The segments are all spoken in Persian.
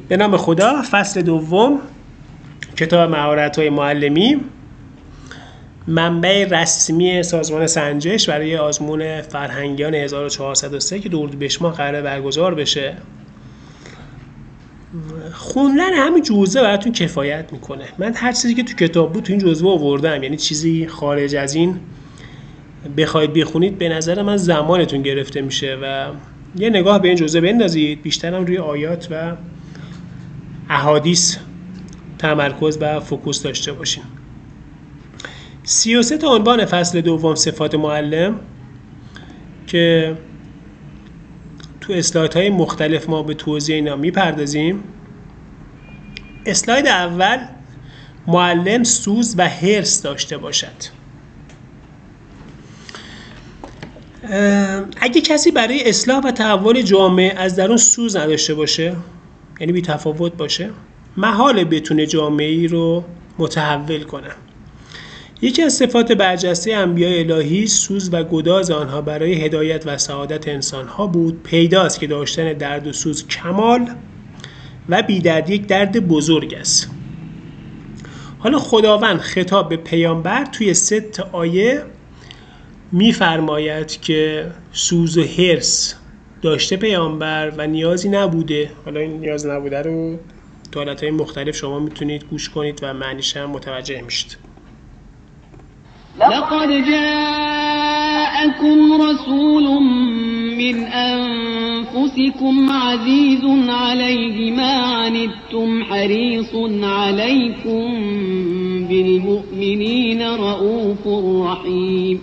به نام خدا. فصل دوم، کتاب مهارت‌های معلمی، منبع رسمی سازمان سنجش برای آزمون فرهنگیان 1403 که اردیبهشت ماه قراره برگزار بشه. خوندن همین جزوه براتون کفایت میکنه. من هر چیزی که تو کتاب بود تو این جزوه آوردم، یعنی چیزی خارج از این بخواید بخونید به نظر من زمانتون گرفته میشه و یه نگاه به این جزوه بندازید، بیشتر هم روی آیات و احادیث تمرکز و فوکوس داشته باشین. 33 تا عنوان فصل دوم، صفات معلم، که تو اسلایدهای مختلف ما به توضیح اینا میپردازیم. اسلاید اول، معلم سوز و حرص داشته باشد. اگه کسی برای اصلاح و تحول جامعه از درون سوز نداشته باشه، یعنی بی تفاوت باشه، محاله بتونه جامعه‌ای رو متحول کنه. یکی از صفات برجسته انبیاء الهی سوز و گداز آنها برای هدایت و سعادت انسانها بود. پیداست که داشتن درد و سوز کمال و بی‌دردی یک درد بزرگ است. حالا خداوند خطاب به پیامبر توی 3 آیه می‌فرماید که سوز و حرص داشته پیامبر و نیازی نبوده. حالا این نیاز نبوده رو تو حالتهای مختلف شما میتونید گوش کنید و معنیش هم متوجه میشید. لقد جاءكم رسول من أنفسكم عزيز عليه ما عنتم حريص عليكم بالمؤمنين رؤوف رحيم.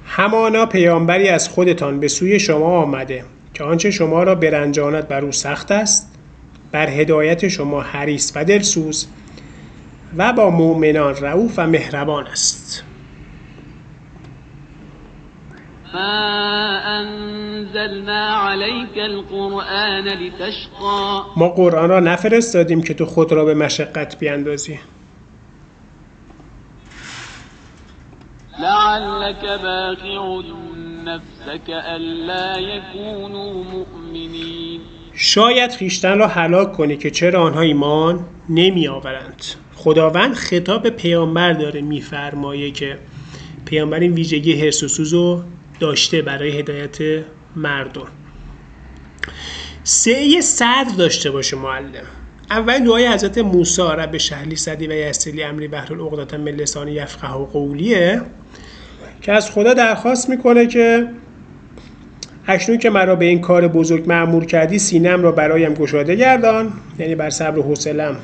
همانا پیامبری از خودتان به سوی شما آمده که آنچه شما را برنجاند بر او سخت است، بر هدایت شما حریص و دلسوز و با مؤمنان رؤوف و مهربان است. ما انزلنا عليك القرآن لتشقى. ما قرآن را نفرستادیم که تو خود را به مشقت بیاندازی. لعلك باخع نفسك الا يكونوا مؤمنين. شاید خیشتن را هلاک کنی که چرا آنها ایمان نمی آورند. خداوند خطاب به پیامبر داره میفرمایه که پیامبر این ویژگی حرص و سوز رو داشته برای هدایت مردم. 3 صدر داشته باشه معلم. اول دعای حضرت موسی رب اشرح لی صدری و یسر لی امری واحلل عقدة من لسانی یفقهوا قولیه که از خدا درخواست میکنه که اکنون که مرا به این کار بزرگ مأمور کردی، سینه‌ام را برایم گشاده گردان، یعنی بر صبر و حوصله‌ام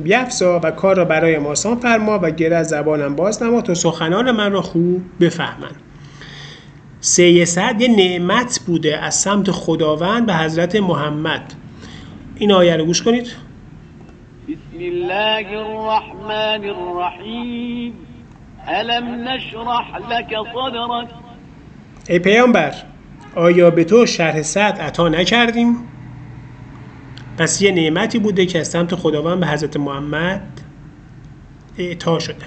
بیفزا و کار را برایم آسان فرما و گره از زبانم باز نما تا سخنان من را خوب بفهمند. 3 صد یه نعمت بوده از سمت خداوند به حضرت محمد. این آیه رو گوش کنید. بسم الله الرحمن الرحیم الم نشرح لك صدرك. ای پیامبر، آیا به تو شرح صدر عطا نکردیم؟ پس یه نعمتی بوده که از سمت خداوند به حضرت محمد اعطا شده.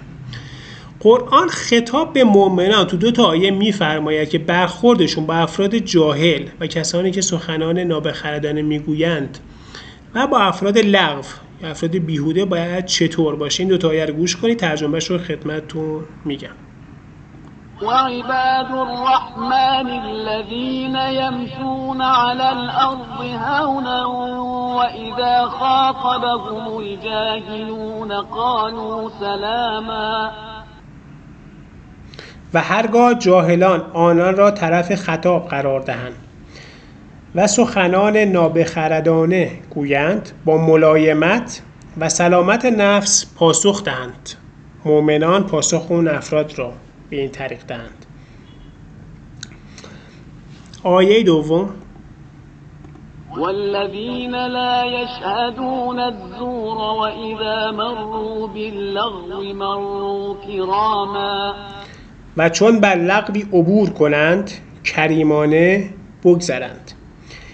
قرآن خطاب به مؤمنان تو 2 آیه میفرماید که برخوردشون با افراد جاهل و کسانی که سخنان نابخردانه میگویند و با افراد لغو یا افراد بیهوده باید چطور باشه. این 2 آیه رو گوش کنید، ترجمهش رو خدمتتون میگم. وعباد الرحمن الذين يمشون على الأرض هونا وإذا خاطبهم الجاهلون قالوا سلاما. و هرگاه جاهلان آنان را طرف خطاب قرار دهند و سخنان نابخردانه گویند، با ملایمت و سلامت نفس پاسخ دهند. مؤمنان پاسخ اون افراد را به این طریق دهند. آیه دوم، والذین لا یشهدون الزور وإذا مروا باللغو مروا کراما. و چون بر لغوی عبور کنند کریمانه بگذرند.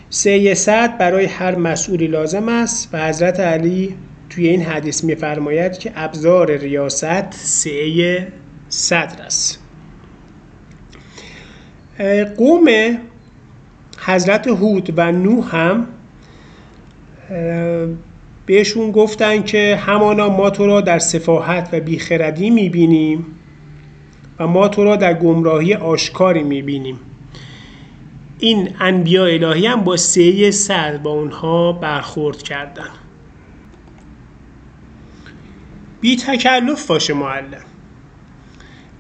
3 صدر برای هر مسئولی لازم است و حضرت علی توی این حدیث می‌فرماید که ابزار ریاست 3 صدر است. قوم حضرت هود و نوح هم بهشون گفتن که همانا ما تو را در سفاهت و بیخردی میبینیم و ما تو را در گمراهی آشکاری میبینیم. این انبیاء الهی هم با سعی سر با اونها برخورد کردن. بی تکلف باشه معلم.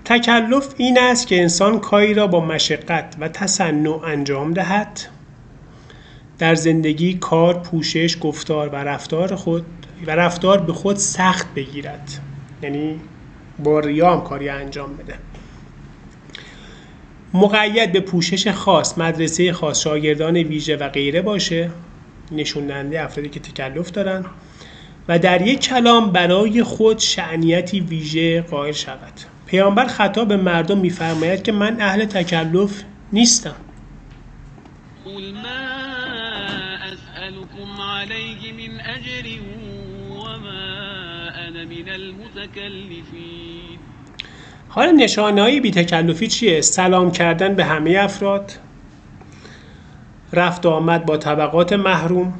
تکلف این است که انسان کاری را با مشقت و تصنع انجام دهد، در زندگی کار، پوشش، گفتار و رفتار به خود سخت بگیرد، یعنی با ریا هم کاری انجام بده، مقید به پوشش خاص، مدرسه خاص، شاگردان ویژه و غیره باشه، نشون دهنده افرادی که تکلف دارن، و در یک کلام برای خود شأنیتی ویژه قائل شود. پیامبر خطاب به مردم می‌فرماید که من اهل تکلف نیستم. قل ما اسألكم علیه من اجر وما انا من المتکلفین. حالا نشانه‌های بی‌تکلفی چیه؟ سلام کردن به همه افراد، رفت و آمد با طبقات محروم،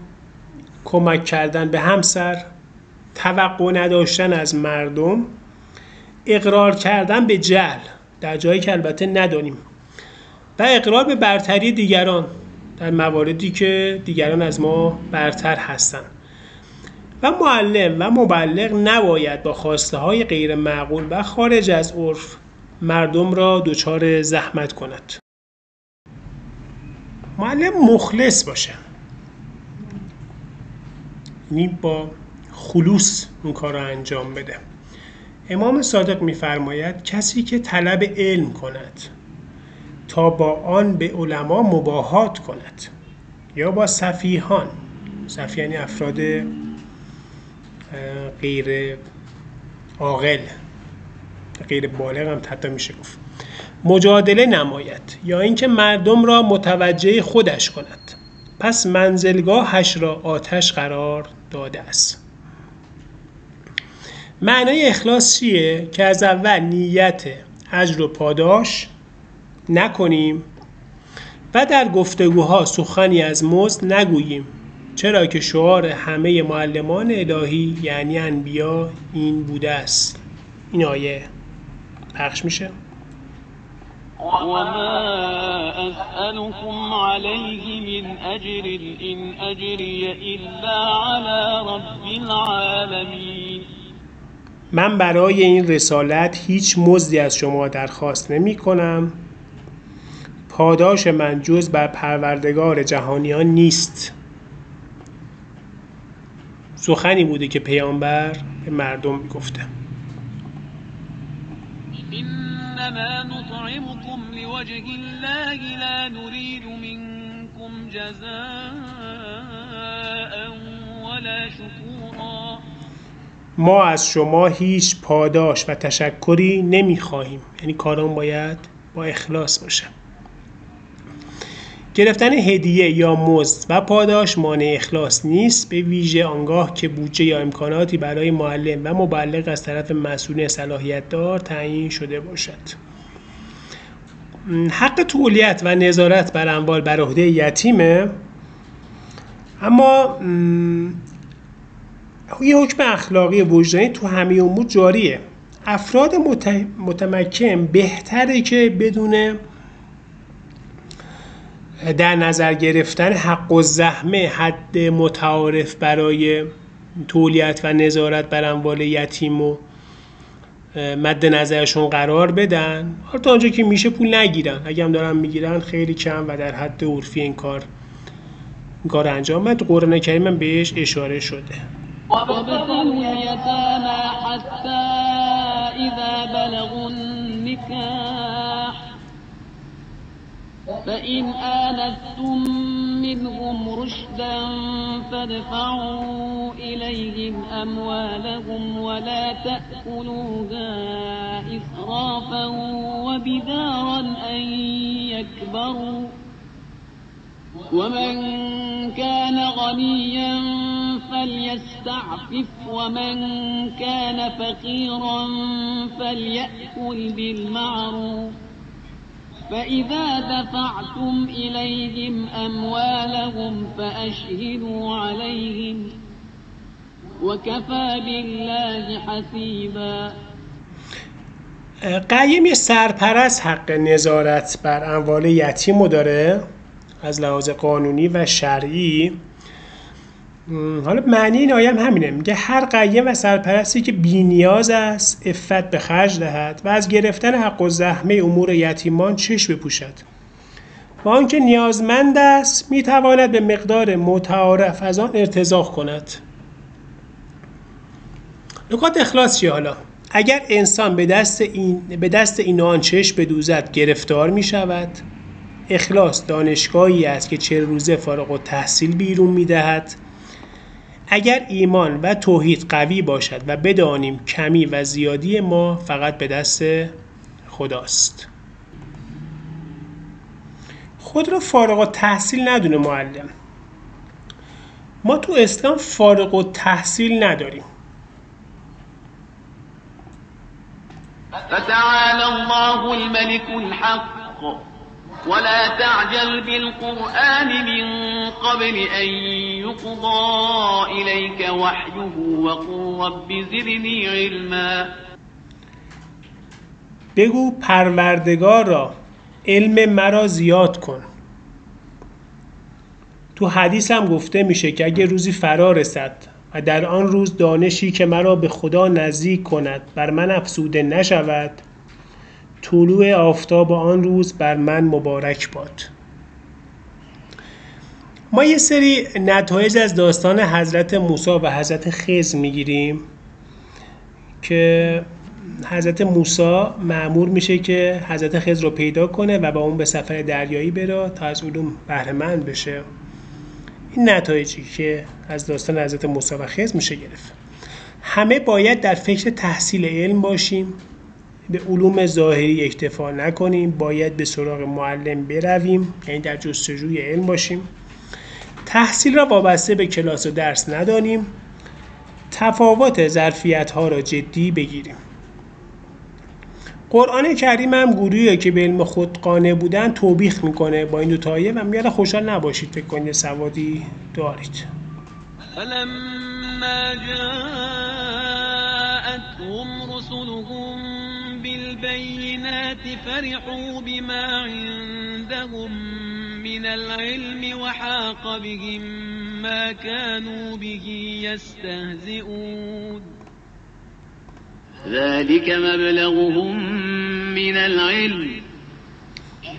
کمک کردن به همسر، توقع نداشتن از مردم، اقرار کردن به جهل در جایی که البته ندانیم و اقرار به برتری دیگران در مواردی که دیگران از ما برتر هستند. و معلم و مبلغ نباید با خواسته های غیر معقول و خارج از عرف مردم را دچار زحمت کند. معلم مخلص باشه، یعنی با خلوص اون کار را انجام بده. امام صادق می‌فرماید کسی که طلب علم کند تا با آن به علما مباهات کند یا با سفیهان، سفیه یعنی افراد غیر عاقل، غیر بالغ هم حتی میشه گفت، مجادله نماید یا اینکه مردم را متوجه خودش کند، پس منزلگاهش را آتش قرار داده است. معنای اخلاص چیه؟ که از اول نیت اجر و پاداش نکنیم و در گفتگوها سخنی از مزد نگوییم، چرا که شعار همه معلمان الهی یعنی انبیا این بوده است. این آیه پخش میشه. وما اسألكم علیه من اجر ان اجری الا علی رب العالمین. من برای این رسالت هیچ مزدی از شما درخواست نمی کنم. پاداش من جز بر پروردگار جهانیان نیست. سخنی بوده که پیامبر به مردم گفته. انما نطعمكم لوجه الله لا نريد منكم جزاء ولا شكورا. ما از شما هیچ پاداش و تشکری نمیخواهیم، یعنی کاران باید با اخلاص باشه. گرفتن هدیه یا مزد و پاداش مانع اخلاص نیست، به ویژه آنگاه که بودجه یا امکاناتی برای معلم و مبلغ از طرف مسئول صلاحیت دار تعیین شده باشد. حق تولیت و نظارت بر اموال بر عهده یتیمه، اما یه حکم اخلاقی وجدانی تو همه امور جاریه. افراد متمکن بهتره که بدون در نظر گرفتن حق و زحمه حد متعارف برای تولیت و نظارت بر اموال یتیم و مد نظرشون قرار بدن، تا آنجا که میشه پول نگیرن، اگه هم دارن میگیرن خیلی کم و در حد عرفی این کار انجام بده. قرآن کریم هم بهش اشاره شده. وابتلوا اليتامى حتى إذا بلغوا النكاح فإن آنستم منهم رشدا فادفعوا إليهم أموالهم ولا تأكلوها إسرافا وبدارا أن يكبروا ومن كان غنيا فليستعفف ومن كان فقيرا فليأكل بالمعروف فإذا دفعتم إليهم أموالهم فأشهدوا عليهم وكفى بالله حسيبا. قیم یه سرپرست حق نظارت بر اموال یتیم رو داره از لحاظ قانونی و شرعی. حالا معنی این آیه هم همینه، میگه هر قیم و سرپرستی که بی نیاز است عفت به خرج دهد و از گرفتن حق و زحمه امور یتیمان چشم بپوشد، با آنکه نیازمند است میتواند به مقدار متعارف از آن ارتزاق کند. نکات اخلاص چیه؟ حالا اگر انسان به دست این آن چشم بدوزد گرفتار می شود. اخلاص دانشگاهی است که 40 روزه فارغ التحصیل بیرون می دهد. اگر ایمان و توحید قوی باشد و بدانیم کمی و زیادی ما فقط به دست خداست. خود را فارغ التحصیل ندونه معلم. ما تو اسلام فارغ التحصیل نداریم. فتعالى الله الملك الحق ولا تعجل بالقرآن من قبل أن يقضى إليك وحيه وقل رب زدني علما. بگو پروردگار را علم مرا زیاد کن. تو حدیث هم گفته میشه که اگه روزی فرا رسد و در آن روز دانشی که مرا به خدا نزدیک کند بر من افزوده نشود، طلوع آفتاب آن روز بر من مبارک باد. ما یه سری نتایج از داستان حضرت موسی و حضرت خضر میگیریم که حضرت موسی مأمور میشه که حضرت خضر رو پیدا کنه و با اون به سفر دریایی بره تا از علوم بهره مند بشه. این نتایجی که از داستان حضرت موسی و خضر میشه گرفت. همه باید در فکر تحصیل علم باشیم، به علوم ظاهری اکتفا نکنیم، باید به سراغ معلم برویم، یعنی در جستجوی علم باشیم. تحصیل را وابسته به کلاس و درس ندانیم، تفاوت ظرفیت ها را جدی بگیریم. قرآن کریم هم گروهی که به علم خود قانع بودن توبیخ میکنه با این دو تایه و میگه خوشحال نباشید، فکر کنید سوادی دارید. فلما جاءتهم رسلهم بالبينات فرحوا بما عندهم من العلم وحاق بهم ما كانوا به يستهزئون. ذلك مبلغهم من العلم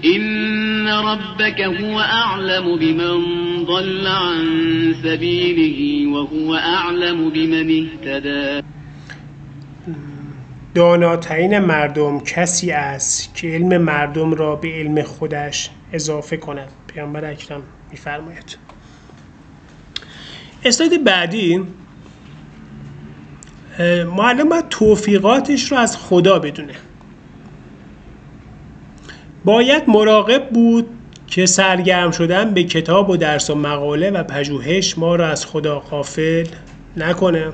إن ربك هو أعلم بمن ضل عن سبيله وهو أعلم بمن اهتدى. داناترین مردم کسی است که علم مردم را به علم خودش اضافه کند. پیامبر اکرم می‌فرماید. اسلاید بعدی، معلم باید توفیقاتش رو از خدا بدونه. باید مراقب بود که سرگرم شدن به کتاب و درس و مقاله و پژوهش ما را از خدا غافل نکنه.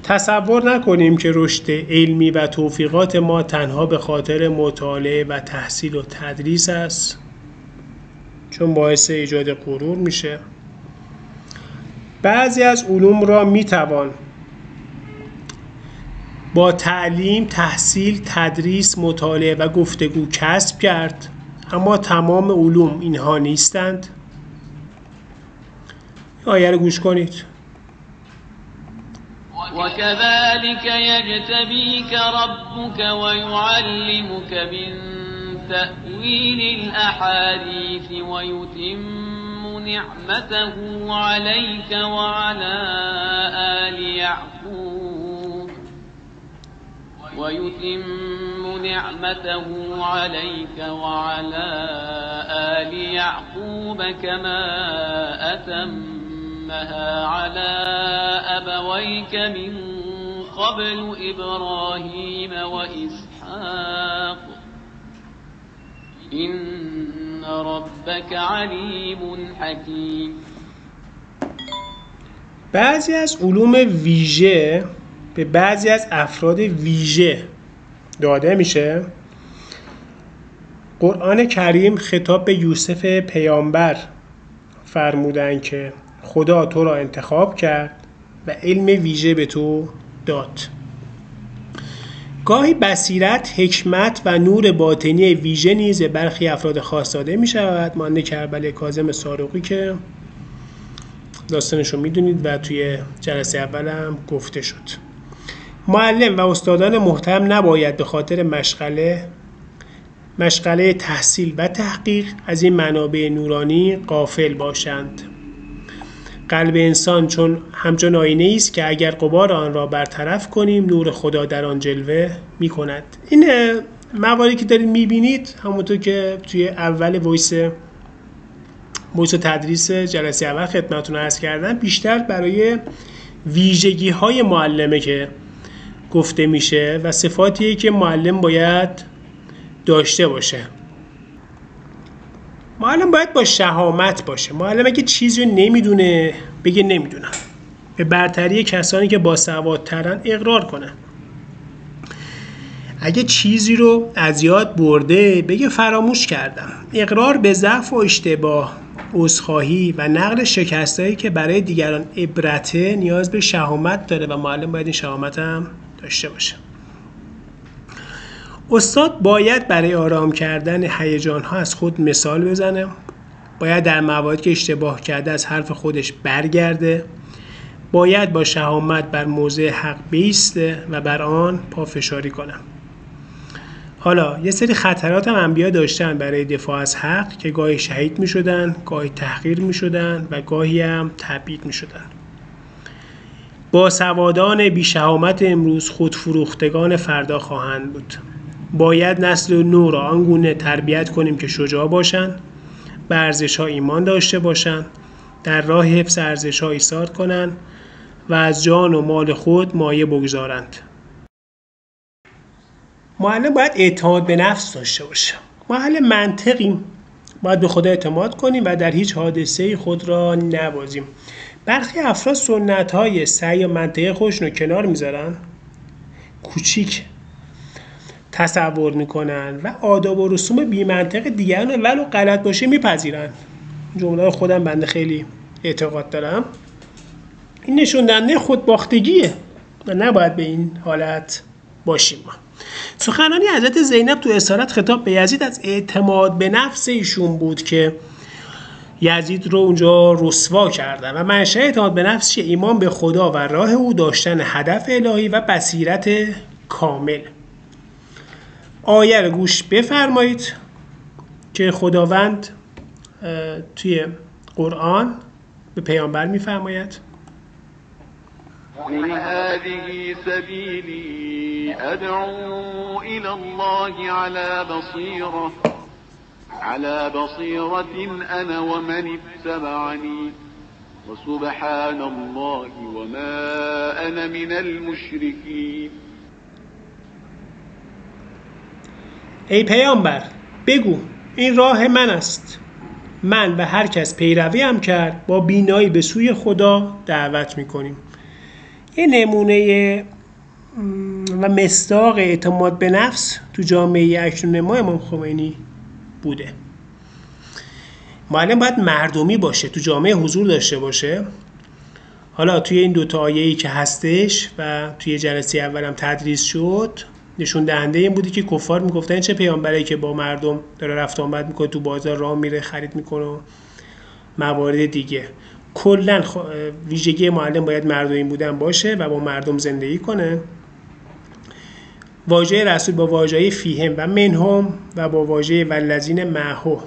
تصور نکنیم که رشد علمی و توفیقات ما تنها به خاطر مطالعه و تحصیل و تدریس است، چون باعث ایجاد غرور میشه. بعضی از علوم را میتوان با تعلیم، تحصیل، تدریس، مطالعه و گفتگو کسب کرد، اما تمام علوم اینها نیستند. آیه رو گوش کنید. وكذلك يجتبيك ربك ويعلمك من تأويل الأحاديث ويتم نعمته عليك وعلى آل يعقوب كما أتمها على أبويك من قبل إبراهيم وإسحاق إن ربك عليم حكيم. بعضی از علوم ویژه به بعضی از افراد ویژه داده میشه. قرآن کریم خطاب به یوسف پیامبر فرمودن که خدا تو را انتخاب کرد و علم ویژه به تو داد. گاهی بصیرت، حکمت و نور باطنی ویژه نیز برخی افراد خاص داده می شود، مانند کربلای کاظم سارقی که داستانشو میدونید و توی جلسه اول هم گفته شد. معلم و استادان محترم نباید به خاطر مشغله تحصیل و تحقیق از این منابع نورانی غافل باشند. قلب انسان چون همچون آینه است که اگر غبار آن را برطرف کنیم نور خدا در آن جلوه می کند. این مواردی که دارید میبینید همونطور که توی اول وایس تدریس جلسه اول خدمتتون عرض کردم بیشتر برای ویژگی های معلمه که گفته میشه و صفاتیه که معلم باید داشته باشه. معلم باید با شهامت باشه. معلم اگه چیزی رو نمیدونه بگه نمیدونم، به برتری کسانی که باسوادترن اقرار کنه. اگه چیزی رو از یاد برده بگه فراموش کردم. اقرار به ضعف و اشتباه، عذرخواهی و نقل شکستایی که برای دیگران عبرته نیاز به شهامت داره و معلم باید این شهامت هم داشته باشه. استاد باید برای آرام کردن هیجان‌ها از خود مثال بزنه. باید در مواردی که اشتباه کرده از حرف خودش برگرده. باید با شهامت بر موضع حق بایسته و بر آن پافشاری کنه. حالا یه سری خطرات هم انبیا داشتن برای دفاع از حق که گاهی شهید می شدن، گاهی تحقیر می شدن و گاهی هم تبعید می شدن. باسوادان بی شهامت امروز خودفروختگان فردا خواهند بود. باید نسل نو را آنگونه تربیت کنیم که شجاع باشند، به ارزش‌ها ایمان داشته باشند، در راه حفظ ارزش‌ها ایثار کنند و از جان و مال خود مایه بگذارند. معلم باید اعتماد به نفس داشته باشه. ما اهل منطقیم، باید به خدا اعتماد کنیم و در هیچ حادثه‌ای خود را نبازیم. برخی افراد سنت‌های سعی و منطقی خودشون رو کنار میذارن، کوچیک تصور میکنن و آداب و رسوم بی منطق دیگران ولو غلط باشه میپذیرن. جمله خودم بنده خیلی اعتقاد دارم. این نشون دهنده خودباختگیه و نباید به این حالت باشیم. سخنرانی حضرت زینب تو اسارت خطاب به یزید از اعتماد به نفس ایشون بود که یزید رو اونجا رسوا کردن و منشأ اعتماد به نفس چیه؟ ایمان به خدا و راه او، داشتن هدف الهی و بصیرت کامل. آیه رو گوش بفرمایید که خداوند توی قرآن به پیامبر میفرماید: قل هذه سبیلی ادعو الی الله على بصیرة انا ومن اتبعنی وسبحان الله وما انا من المشرکین. ای پیامبر بگو این راه من است، من و هر کس پیروی هم کرد با بینایی به سوی خدا دعوت میکنیم. یه نمونه و مصداق اعتماد به نفس تو جامعه اکنون ما امام خمینی بوده. معلم باید مردمی باشه، تو جامعه حضور داشته باشه. حالا توی این دوتا آیه‌ای که هستش و توی جلسه اولم تدریس شد نشون دهنده این بودی که کفار میگفتن چه پیامبری که با مردم داره رفت آمد میکنه، تو بازار راه میره، خرید میکنه و موارد دیگه. کلا ویژگی معلم باید مردمی بودن باشه و با مردم زندگی کنه. واژه رسول با واژه فیهم و منهم و با واژه والذین معه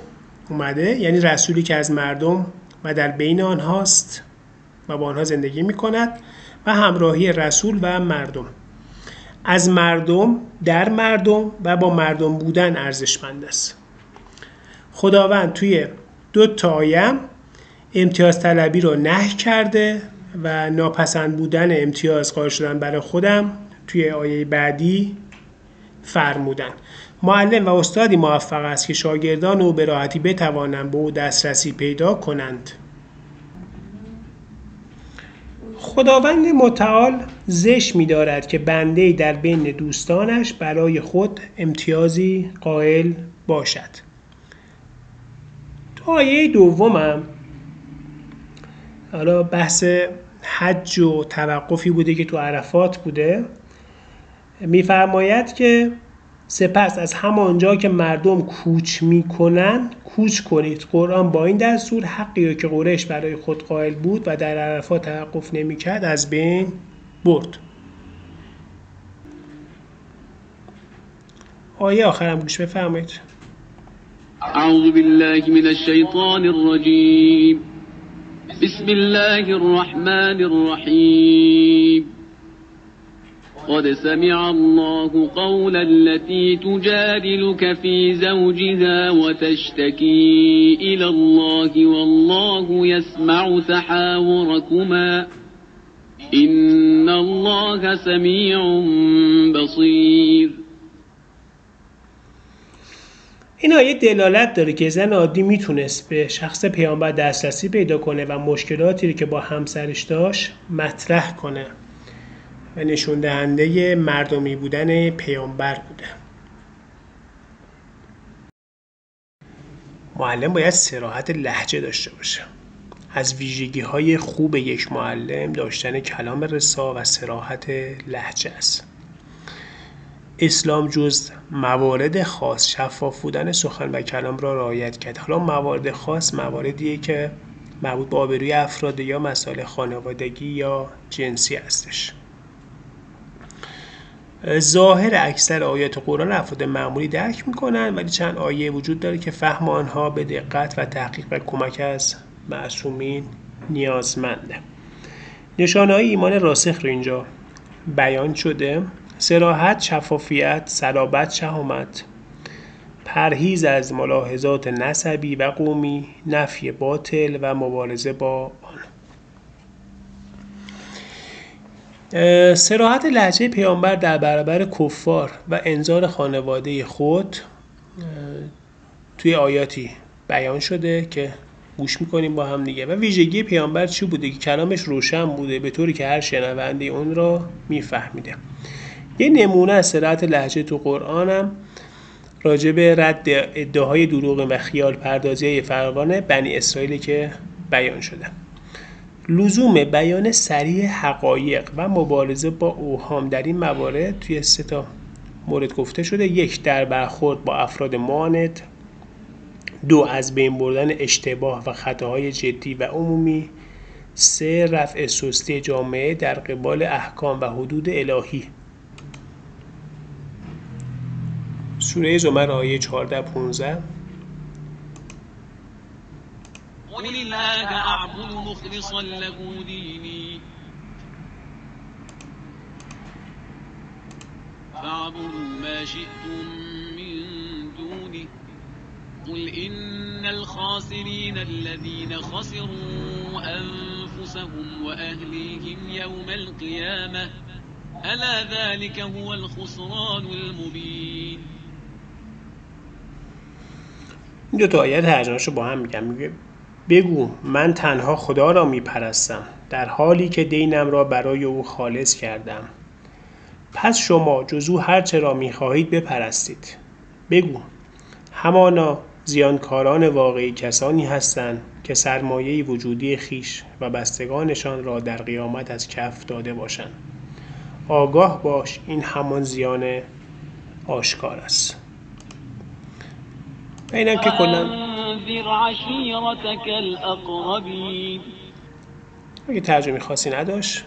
اومده، یعنی رسولی که از مردم و در بین آنهاست و با آنها زندگی میکند و همراهی رسول و مردم. از مردم، در مردم و با مردم بودن ارزشمند است. خداوند توی دو تا آیه امتیاز طلبی رو نهی کرده و ناپسند بودن امتیاز قائل شدن برای خودم توی آیه بعدی فرمودن. معلم و استادی موفق است که شاگردان او به راحتی بتوانند به او دسترسی پیدا کنند. خداوند متعال زشت می‌دارد که بنده‌ای در بین دوستانش برای خود امتیازی قائل باشد. آیه دومم حالا بحث حج و توقفی بوده که تو عرفات بوده. میفرماید که سپس از همانجا که مردم کوچ میکنن کوچ کنید. قرآن با این دستور حقی که قریش برای خود قائل بود و در عرفات توقف نمیکرد از بین برد. آیه آخرم گوش بفرمایید. اعوذ بالله من الشیطان الرجیم بسم الله الرحمن الرحیم قد سمع الله قول التي تجادلك في زوجها وتشتكي إلى الله والله يسمع تحاوركما إن الله سميع بصير. این آیه دلالت داره که زن عادی میتونست به شخص پیامبر دسترسی پیدا کنه و مشکلاتی رو که با همسرش داشت مطرح کنه و نشون دهنده مردمی بودن پیامبر بوده. معلم باید صراحت لهجه داشته باشه. از ویژگی‌های خوب یک معلم داشتن کلام رسا و صراحت لهجه است. اسلام جز موارد خاص شفاف بودن سخن و کلام را رعایت کرد. حالا موارد خاص مواردیه که مربوط به آبروی افراد یا مسائل خانوادگی یا جنسی هستش. ظاهر اکثر آیات قرآن افراد معمولی درک میکنن، ولی چند آیه وجود داره که فهم آنها به دقت و تحقیق و کمک از معصومین نیازمنده. نشانه‌های ایمان راسخ رو اینجا بیان شده: صراحت، شفافیت، صلابت، شهامت، پرهیز از ملاحظات نسبی و قومی، نفی باطل و مبارزه با آن. صراحت لهجه پیامبر در برابر کفار و انذار خانواده خود توی آیاتی بیان شده که گوش میکنیم با هم دیگه. و ویژگی پیامبر چی بوده؟ که کلامش روشن بوده به طوری که هر شنونده اون را میفهمیده. یه نمونه از صراحت لهجه تو قرآن هم راجع به رد ادعاهای دروغ و خیال پردازی فراوان بنی اسرائیل که بیان شده. لزوم بیان صریح حقایق و مبارزه با اوهام در این موارد توی 3 مورد گفته شده: 1. در برخورد با افراد معاند. 2. از بین بردن اشتباه و خطاهای جدی و عمومی. 3. رفع سستی جامعه در قبال احکام و حدود الهی. سوره زمر آیه 14-15. قل الله اعبد مخلصا له دینی فاعبدوا ما شئتم من دونه قل ان الخاسرین الذين خسروا انفسهم واهلیهم یوم القیامه الا ذلك هو الخسران المبین. این 2 آیه ترجمه‌شو با هم میگم. بگو من تنها خدا را میپرستم در حالی که دینم را برای او خالص کردم. پس شما جز او هر چه را میخواهید بپرستید. بگو همانا زیانکاران واقعی کسانی هستند که سرمایه وجودی خیش و بستگانشان را در قیامت از کف داده باشند. آگاه باش این همان زیان آشکار است. اینم که کلا اگه ترجمه خاصی نداشت.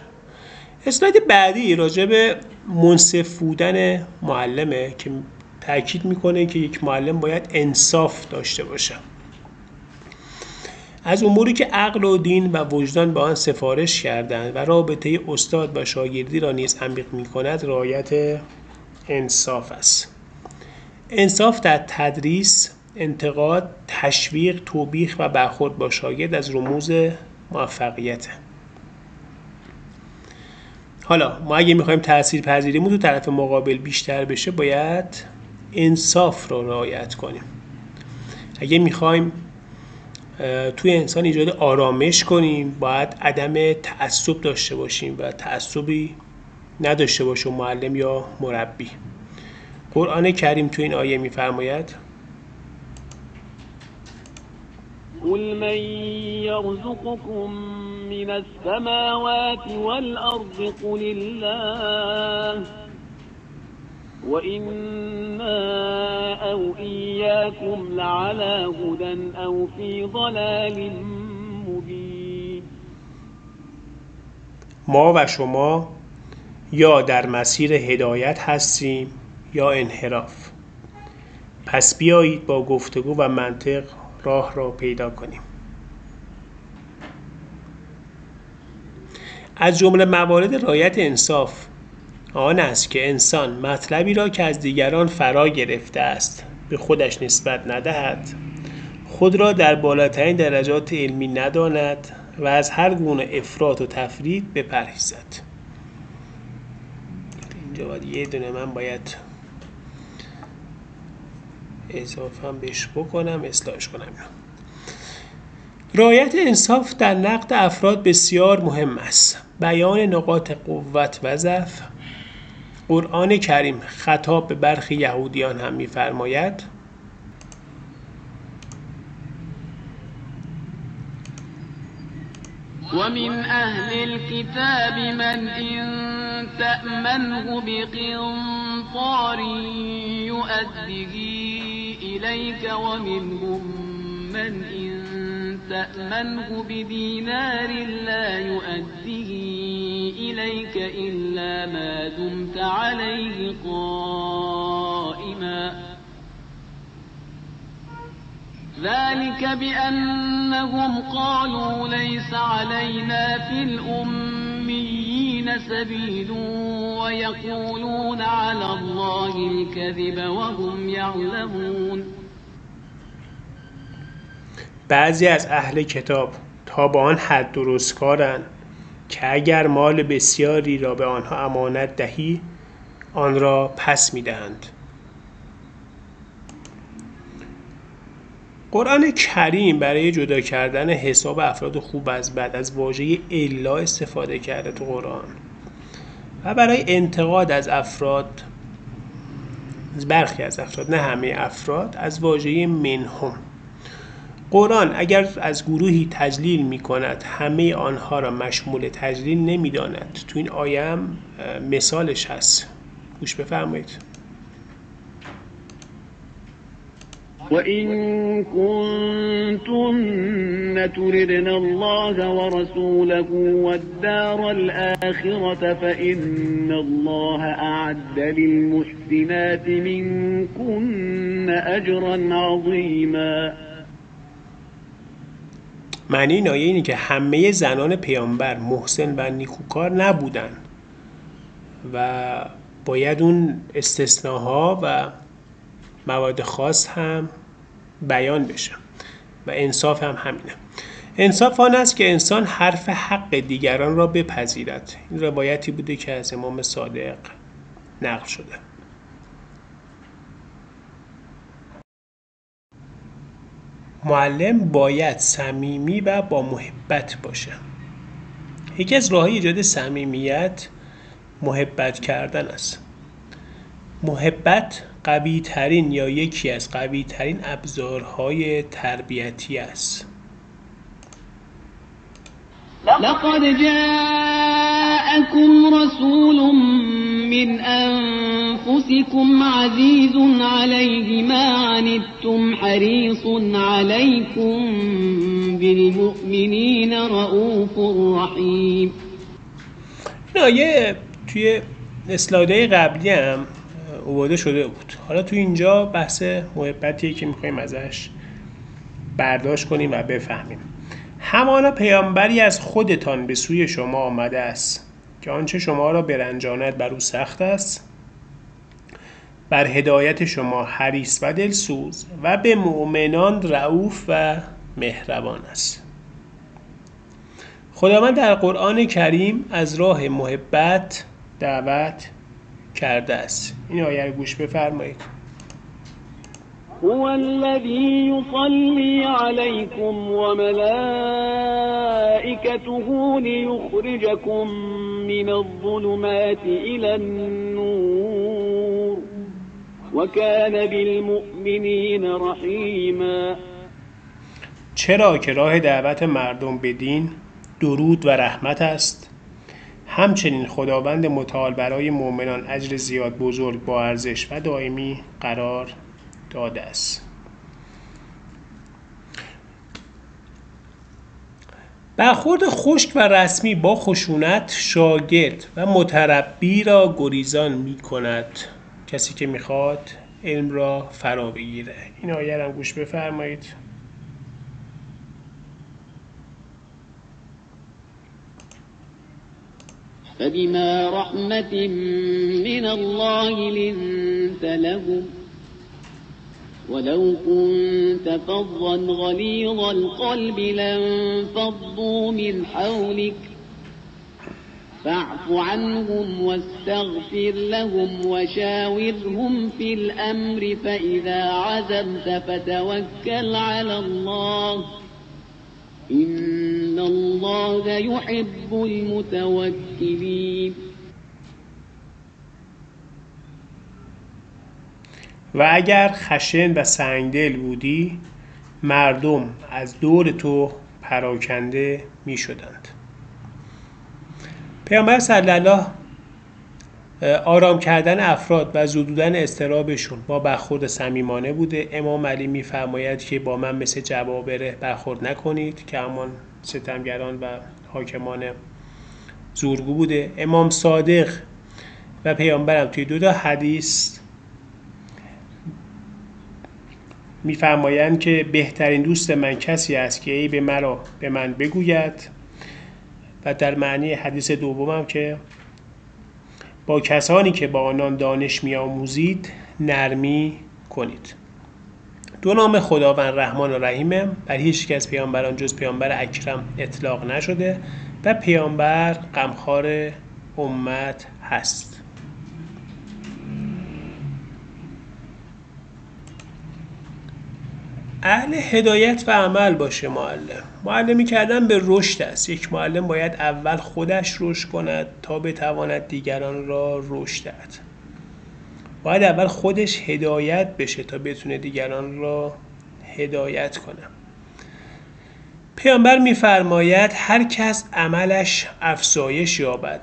اسلاید بعدی راجع به منصف بودن معلمه که تأکید میکنه که یک معلم باید انصاف داشته باشه. از اموری که عقل و دین و وجدان با آن سفارش کردند و رابطه استاد و شاگردی را نیز عمیق میکند رعایت انصاف است. انصاف در تدریس، انتقاد، تشویق، توبیخ و برخورد با شاگرد از رموز موفقیت. حالا ما اگه میخوایم تاثیرپذیریمون تو طرف مقابل بیشتر بشه باید انصاف رو رعایت کنیم. اگه میخوایم توی انسان ایجاد آرامش کنیم باید عدم تعصب داشته باشیم و تعصبی نداشته باشه معلم یا مربی. قرآن کریم تو این آیه میفرماید قل من يرزقكم من السماوات والأرض قل الله وإنا أو إياكم لعلى هدى أو في ضلال مبين. ما و شما یا در مسیر هدایت هستیم یا انحراف. پس بیایید با گفتگو و منطق راه را پیدا کنیم. از جمله موارد رعایت انصاف آن است که انسان مطلبی را که از دیگران فرا گرفته است به خودش نسبت ندهد، خود را در بالاترین درجات علمی نداند و از هر گونه افراط و تفرید بپرهیزد. اینجا باید یه دونه من باید اضافه بهش بکنم، اصلاحش کنم. رعایت انصاف در نقد افراد بسیار مهم است. بیان نقاط قوت و ضعف. قرآن کریم خطاب به برخی یهودیان هم می‌فرماید ومن أهل الكتاب من إن تأمنه بقنطار يؤديه إليك ومنهم من إن تأمنه بدينار لا يؤديه إليك إلا ما دمت عليه قائما ذلك بأنهم قالوا ليس علينا في الأميين سبيل ويقولون على الله الكذب وهم يعلمون. بعضی از اهل کتاب تا به آن حد درستکارند که اگر مال بسیاری را به آنها امانت دهی آن را پس می‌دهند. قرآن کریم برای جدا کردن حساب افراد خوب از بد از واژه الا استفاده کرده تو قرآن و برای انتقاد از افراد، برخی از افراد، نه همه افراد، از واژه منهم. قرآن اگر از گروهی تجلیل می کند همه آنها را مشمول تجلیل نمی داند. تو این آیه هم مثالش هست، گوش بفرمایید. وَإِن كُنتُنَّ تُرِدْنَ اللَّهَ وَرَسُولَهُ وَالدَّارَ الْآخِرَةَ فَإِنَّ اللَّهَ أَعَدَّ لِلْمُحْسِنَاتِ مِنكُنَّ أَجْرًا عَظِيمًا. معنی این آیه اینه که همه زنان پیامبر محسن و نیکوکار نبودن و باید اون استثناها و مواد خاص هم بیان بشه و انصاف هم همینه. انصاف آن است که انسان حرف حق دیگران را بپذیرد. این روایتی بوده که از امام صادق نقل شده. معلم باید صمیمی و با محبت باشه. یکی از راه‌های ایجاد صمیمیت محبت کردن است. محبت قوی ترین یا یکی از قوی ترین ابزارهای تربیتی است. لقد جاءكم رسول من أنفسكم عزيز عليه ما عنتم حريص عليكم بالمؤمنين رؤوف رحيم. این آیه توی اسلایدهای قبلی هم آورده شده بود. حالا تو اینجا بحث محبتیه که میخواییم ازش برداشت کنیم و بفهمیم. همانا پیامبری از خودتان به سوی شما آمده است که آنچه شما را برنجاند بر او سخت است، بر هدایت شما حریص و دلسوز و به مؤمنان رؤوف و مهربان است. خداوند در قرآن کریم از راه محبت دعوت کرده است. این آیه رو گوش بفرمایید. هو الذي يصلي عليكم وملائكته ليخرجكم من الظلمات إلى النور وكان بالمؤمنين رحيما. چرا که راه دعوت مردم به دین درود و رحمت است. همچنین خداوند متعال برای مؤمنان اجر زیاد بزرگ با ارزش و دائمی قرار داده است. برخورد خشک و رسمی با خشونت شاگرد و متربی را گریزان می کند. کسی که میخواد علم را فرا بگیره. این آیه را گوش بفرمایید. فبما رحمة من الله لنت لهم ولو كنت فظا غليظ القلب لانفضوا من حولك فاعف عنهم واستغفر لهم وشاورهم في الأمر فإذا عزمت فتوكل على الله إن الله يحب المتوكلين. و اگر خشن و سنگدل بودی مردم از دور تو پراکنده می شدند. پیامبر صلی الله آرام کردن افراد و زدودن اضطرابشون با برخورد صمیمانه بوده. امام علی می‌فرماید که با من مثل جبابره برخورد نکنید که همان ستمگران و حاکمان زورگو بوده. امام صادق و پیامبرم توی دو تا حدیث می‌فرمایند که بهترین دوست من کسی است که عیب مرا به من بگوید و در معنی حدیث دومم که با کسانی که با آنان دانش می‌آموزید نرمی کنید. دو نام خداوند رحمان و رحیمه بر هیچ یک از پیامبران جز پیامبر اکرم اطلاق نشده و پیامبر غمخوار امت هست. اهل هدایت و عمل باشه معلم. معلمی کردن به رشد است. یک معلم باید اول خودش رشد کند تا بتواند دیگران را رشد دهد. باید اول خودش هدایت بشه تا بتونه دیگران را هدایت کنه. پیامبر می‌فرماید هر کس عملش افزایش یابد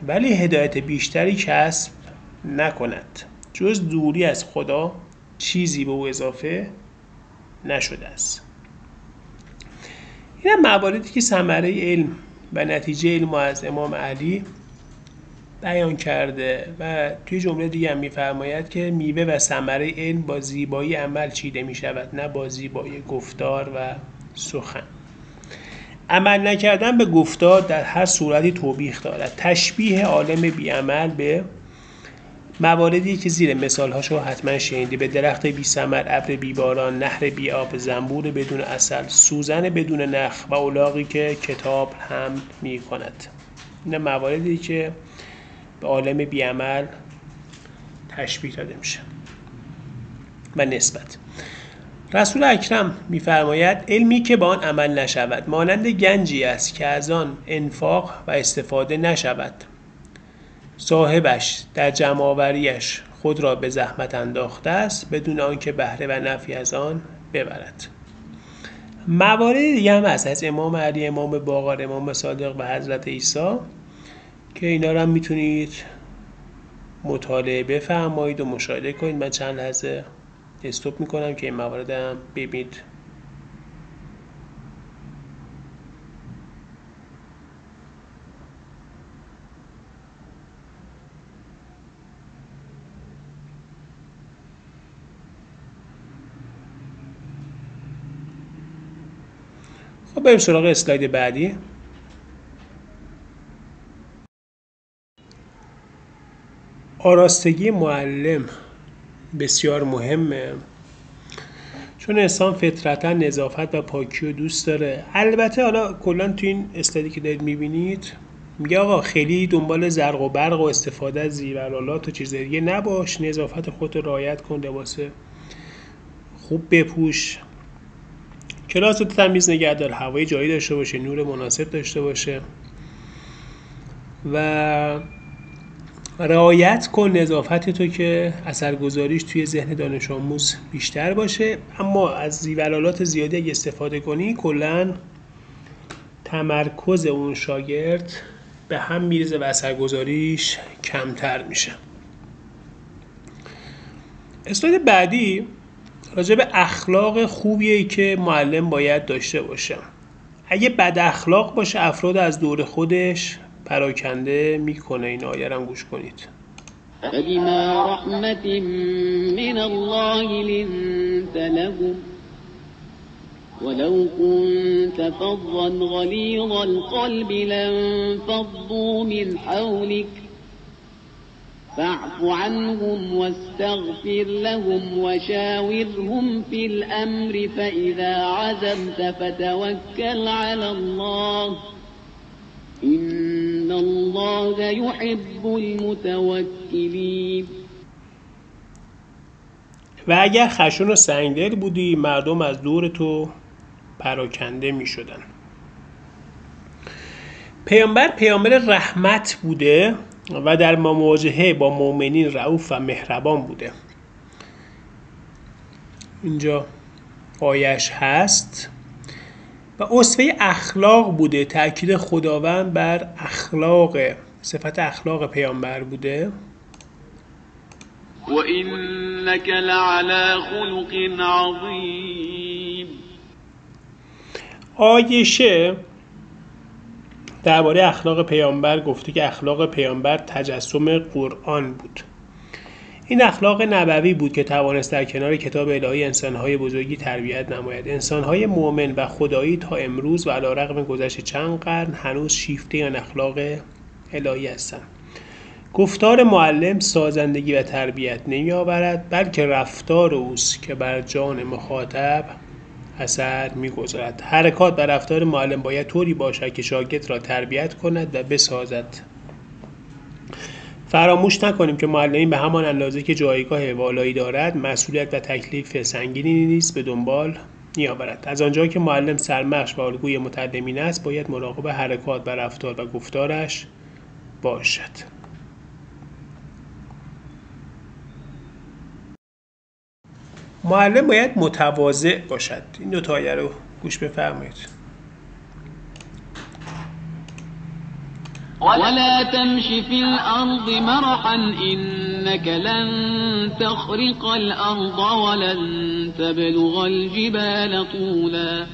ولی هدایت بیشتری کسب نکند جز دوری از خدا چیزی به او اضافه نشده است. این هم مواردی که ثمره علم و نتیجه علم از امام علی بیان کرده و توی جمله دیگه هم می‌فرماید که میوه و ثمره علم با زیبایی عمل چیده می‌شود نه با زیبایی گفتار و سخن. عمل نکردن به گفتار در هر صورتی توبیخ دارد. تشبیه عالم بی عمل به مواردی که زیر مثال‌هاشو حتما شنیدی: به درخت بی ثمر، ابر بی باران، نهر بی آب، زنبور بدون عسل، سوزن بدون نخ و الاغی که کتاب حمل می‌کند. این مواردی که به عالم بی عمل تشبیه داده میشه و نسبت. رسول اکرم می‌فرماید علمی که با آن عمل نشود مانند گنجی است که از آن انفاق و استفاده نشود. صاحبش در جمع‌آوریش خود را به زحمت انداخته است بدون آنکه بهره و نفعی از آن ببرد. موارد دیگه هم هست از امام علی، امام باقر، امام صادق و حضرت عیسی که اینا رو هم میتونید مطالعه بفرمایید و مشاهده کنید. من چند لحظه استوب میکنم که این موارد هم ببینید. خب بریم سراغ اسلاید بعدی. آراستگی معلم بسیار مهمه چون انسان فطرتا نظافت و پاکی رو دوست داره. البته حالا کلا تو این اسلایدی که دارید میبینید میگه آقا خیلی دنبال زرق و برق و استفاده از زیورالات و چیز دیگه نباش، نظافت خودت رو رعایت کن، لباس خوب بپوش، کلاس رو تمیز نگه دار، هوای جایی داشته باشه، نور مناسب داشته باشه و رعایت کن نظافت تو که اثرگذاریش توی ذهن دانش آموز بیشتر باشه، اما از زیورالات زیادی اگه استفاده کنی کلاً تمرکز اون شاگرد به هم میریزه و اثرگذاریش کمتر میشه. اسلاید بعدی راجع به اخلاق خوبیه که معلم باید داشته باشه. اگه بد اخلاق باشه افراد از دور خودش پراکنده میکنه. این آیه رو گوش کنید. فبما رحمة من الله لنت لهم ولو كنت فظا غليظ القلب لانفضوا من حولك فاعف عنهم واستغفر لهم وشاورهم في الأمر فإذا عزمت فتوكل على الله إن الله يحب المتوكلين. و اگر خشن و سنگدل بودی مردم از دور تو پراکنده می شدن. پیامبر رحمت بوده و در مواجهه با مؤمنین رئوف و مهربان بوده. اینجا آیش هست. و اسوه اخلاق بوده. تأکید خداوند بر اخلاق، صفت اخلاق پیامبر بوده. وَإِنَّكَ لَعَلَى خُلُقٍ عَظِيمٍ. آیشه درباره اخلاق پیامبر گفته که اخلاق پیامبر تجسم قرآن بود. این اخلاق نبوی بود که توانست در کنار کتاب الهی انسانهای بزرگی تربیت نماید. انسانهای مؤمن و خدایی تا امروز و علیرغم گذشت چند قرن هنوز شیفته این اخلاق الهی هستند. گفتار معلم سازندگی و تربیت نمی آورد، بلکه رفتار اوست که بر جان مخاطب اثر می گذارد. حرکات و رفتار معلم باید طوری باشد که شاگرد را تربیت کند و بسازد. فراموش نکنیم که معلمی به همان اندازه که جایگاه والایی دارد مسئولیت و تکلیف سنگینی نیز به دنبال می آورد. از آنجا که معلم سرمخش و الگوی متعلمین است باید مراقب حرکات و رفتار و گفتارش باشد. معلم باید متواضع باشد. این دو تا آیه رو گوش بفرمایید. ولا تمش في الأرض مرحا إنك لن تخرق الأرض ولن تبلغ الجبال طولا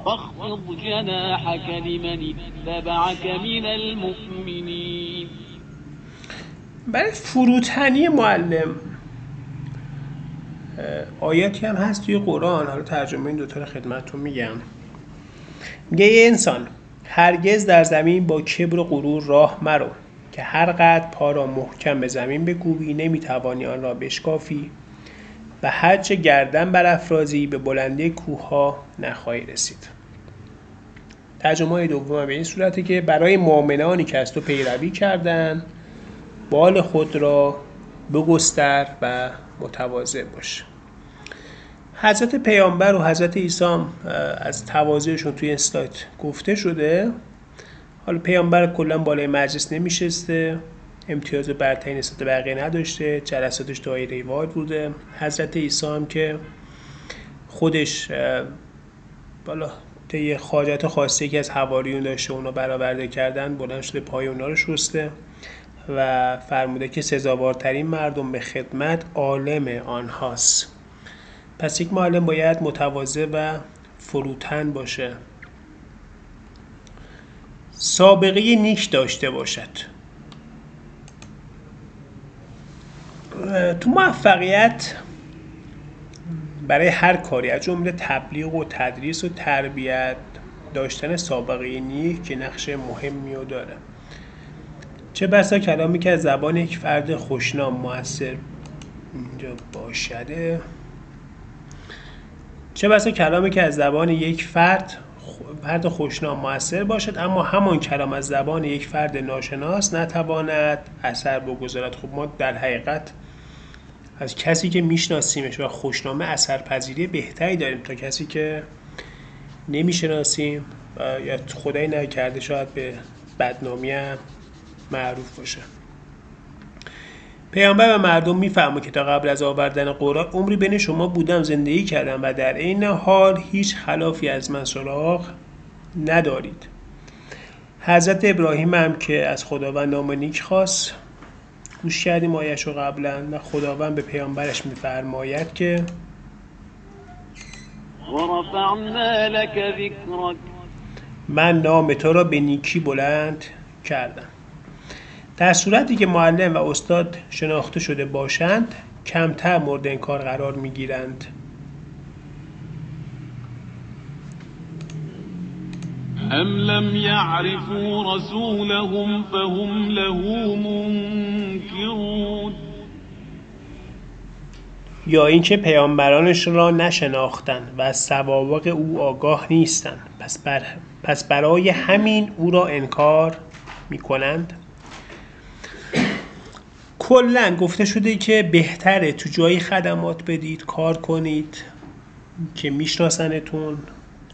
فاخفض جناحك لمن اتبعك من المؤمنين. برای فروتنی معلم آیاتی هم هست توی قرآن، حالا ترجمه این دوتا رو خدمتتون میگم. میگه ای انسان هرگز در زمین با کبر و غرور راه مرو که هر قدر پا را محکم به زمین بکوبی نمیتوانی آن را بشکافی و هرچه گردن برافرازی به بلندی کوهها نخواهی رسید. ترجمه دوم به این صورته که برای مؤمنانی که از تو پیروی کردن بال خود را بگستر و متواضع باش. حضرت پیامبر و حضرت عیسی از تواضعشون توی این اسلاید گفته شده. حالا پیامبر کلا بالای مجلس نمیشسته، امتیاز برتری نسبت به بقیه نداشته، جلساتش دایره وای بوده. حضرت عیسی هم که خودش بالا طی حاجت خاصی که از حواریون داشته اونا برآورده کردن بلند شده پای اونا رو شسته و فرموده که سزاوارترین مردم به خدمت عالم آنهاست. پس یک معلم باید متواضع و فروتن باشه، سابقه نیک داشته باشد. تو موفقیت برای هر کاری از جمله تبلیغ و تدریس و تربیت داشتن سابقه نیک که نقش مهمی رو داره. چه بسا کلامی که از زبان یک فرد خوشنام مؤثر اینجا باشده، چه بسا کلامی که از زبان یک فرد خوشنام مؤثر باشد اما همان کلام از زبان یک فرد ناشناس نتواند اثر بگذارد. خب ما در حقیقت از کسی که میشناسیمش و خوشنامه اثرپذیری بهتری داریم تا کسی که نمیشناسیم یا خدای نکرده شاید به بدنامی هم معروف باشه. پیامبر و مردم میفهمه که تا قبل از آوردن قرآن عمری بین شما بودم، زندگی کردم و در این حال هیچ خلافی از من سراغ ندارید. حضرت ابراهیم هم که از خداوند نام نیک خواست، گوش کردیم آیه‌شو قبلا، و خداوند به پیامبرش میفرماید که ورفعنا لك ذکرک، من نام تو را به نیکی بلند کردم. در صورتی که معلم و استاد شناخته شده باشند کمتر مورد انکار قرار میگیرند. هم لم يعرفوا رسولهم فهم له منكرون. یا اینکه پیامبرانش را نشناختند و از سوابق او آگاه نیستند، پس برای همین او را انکار میکنند. کلاً گفته شده که بهتره تو جایی خدمات بدید، کار کنید که میشناسنتون،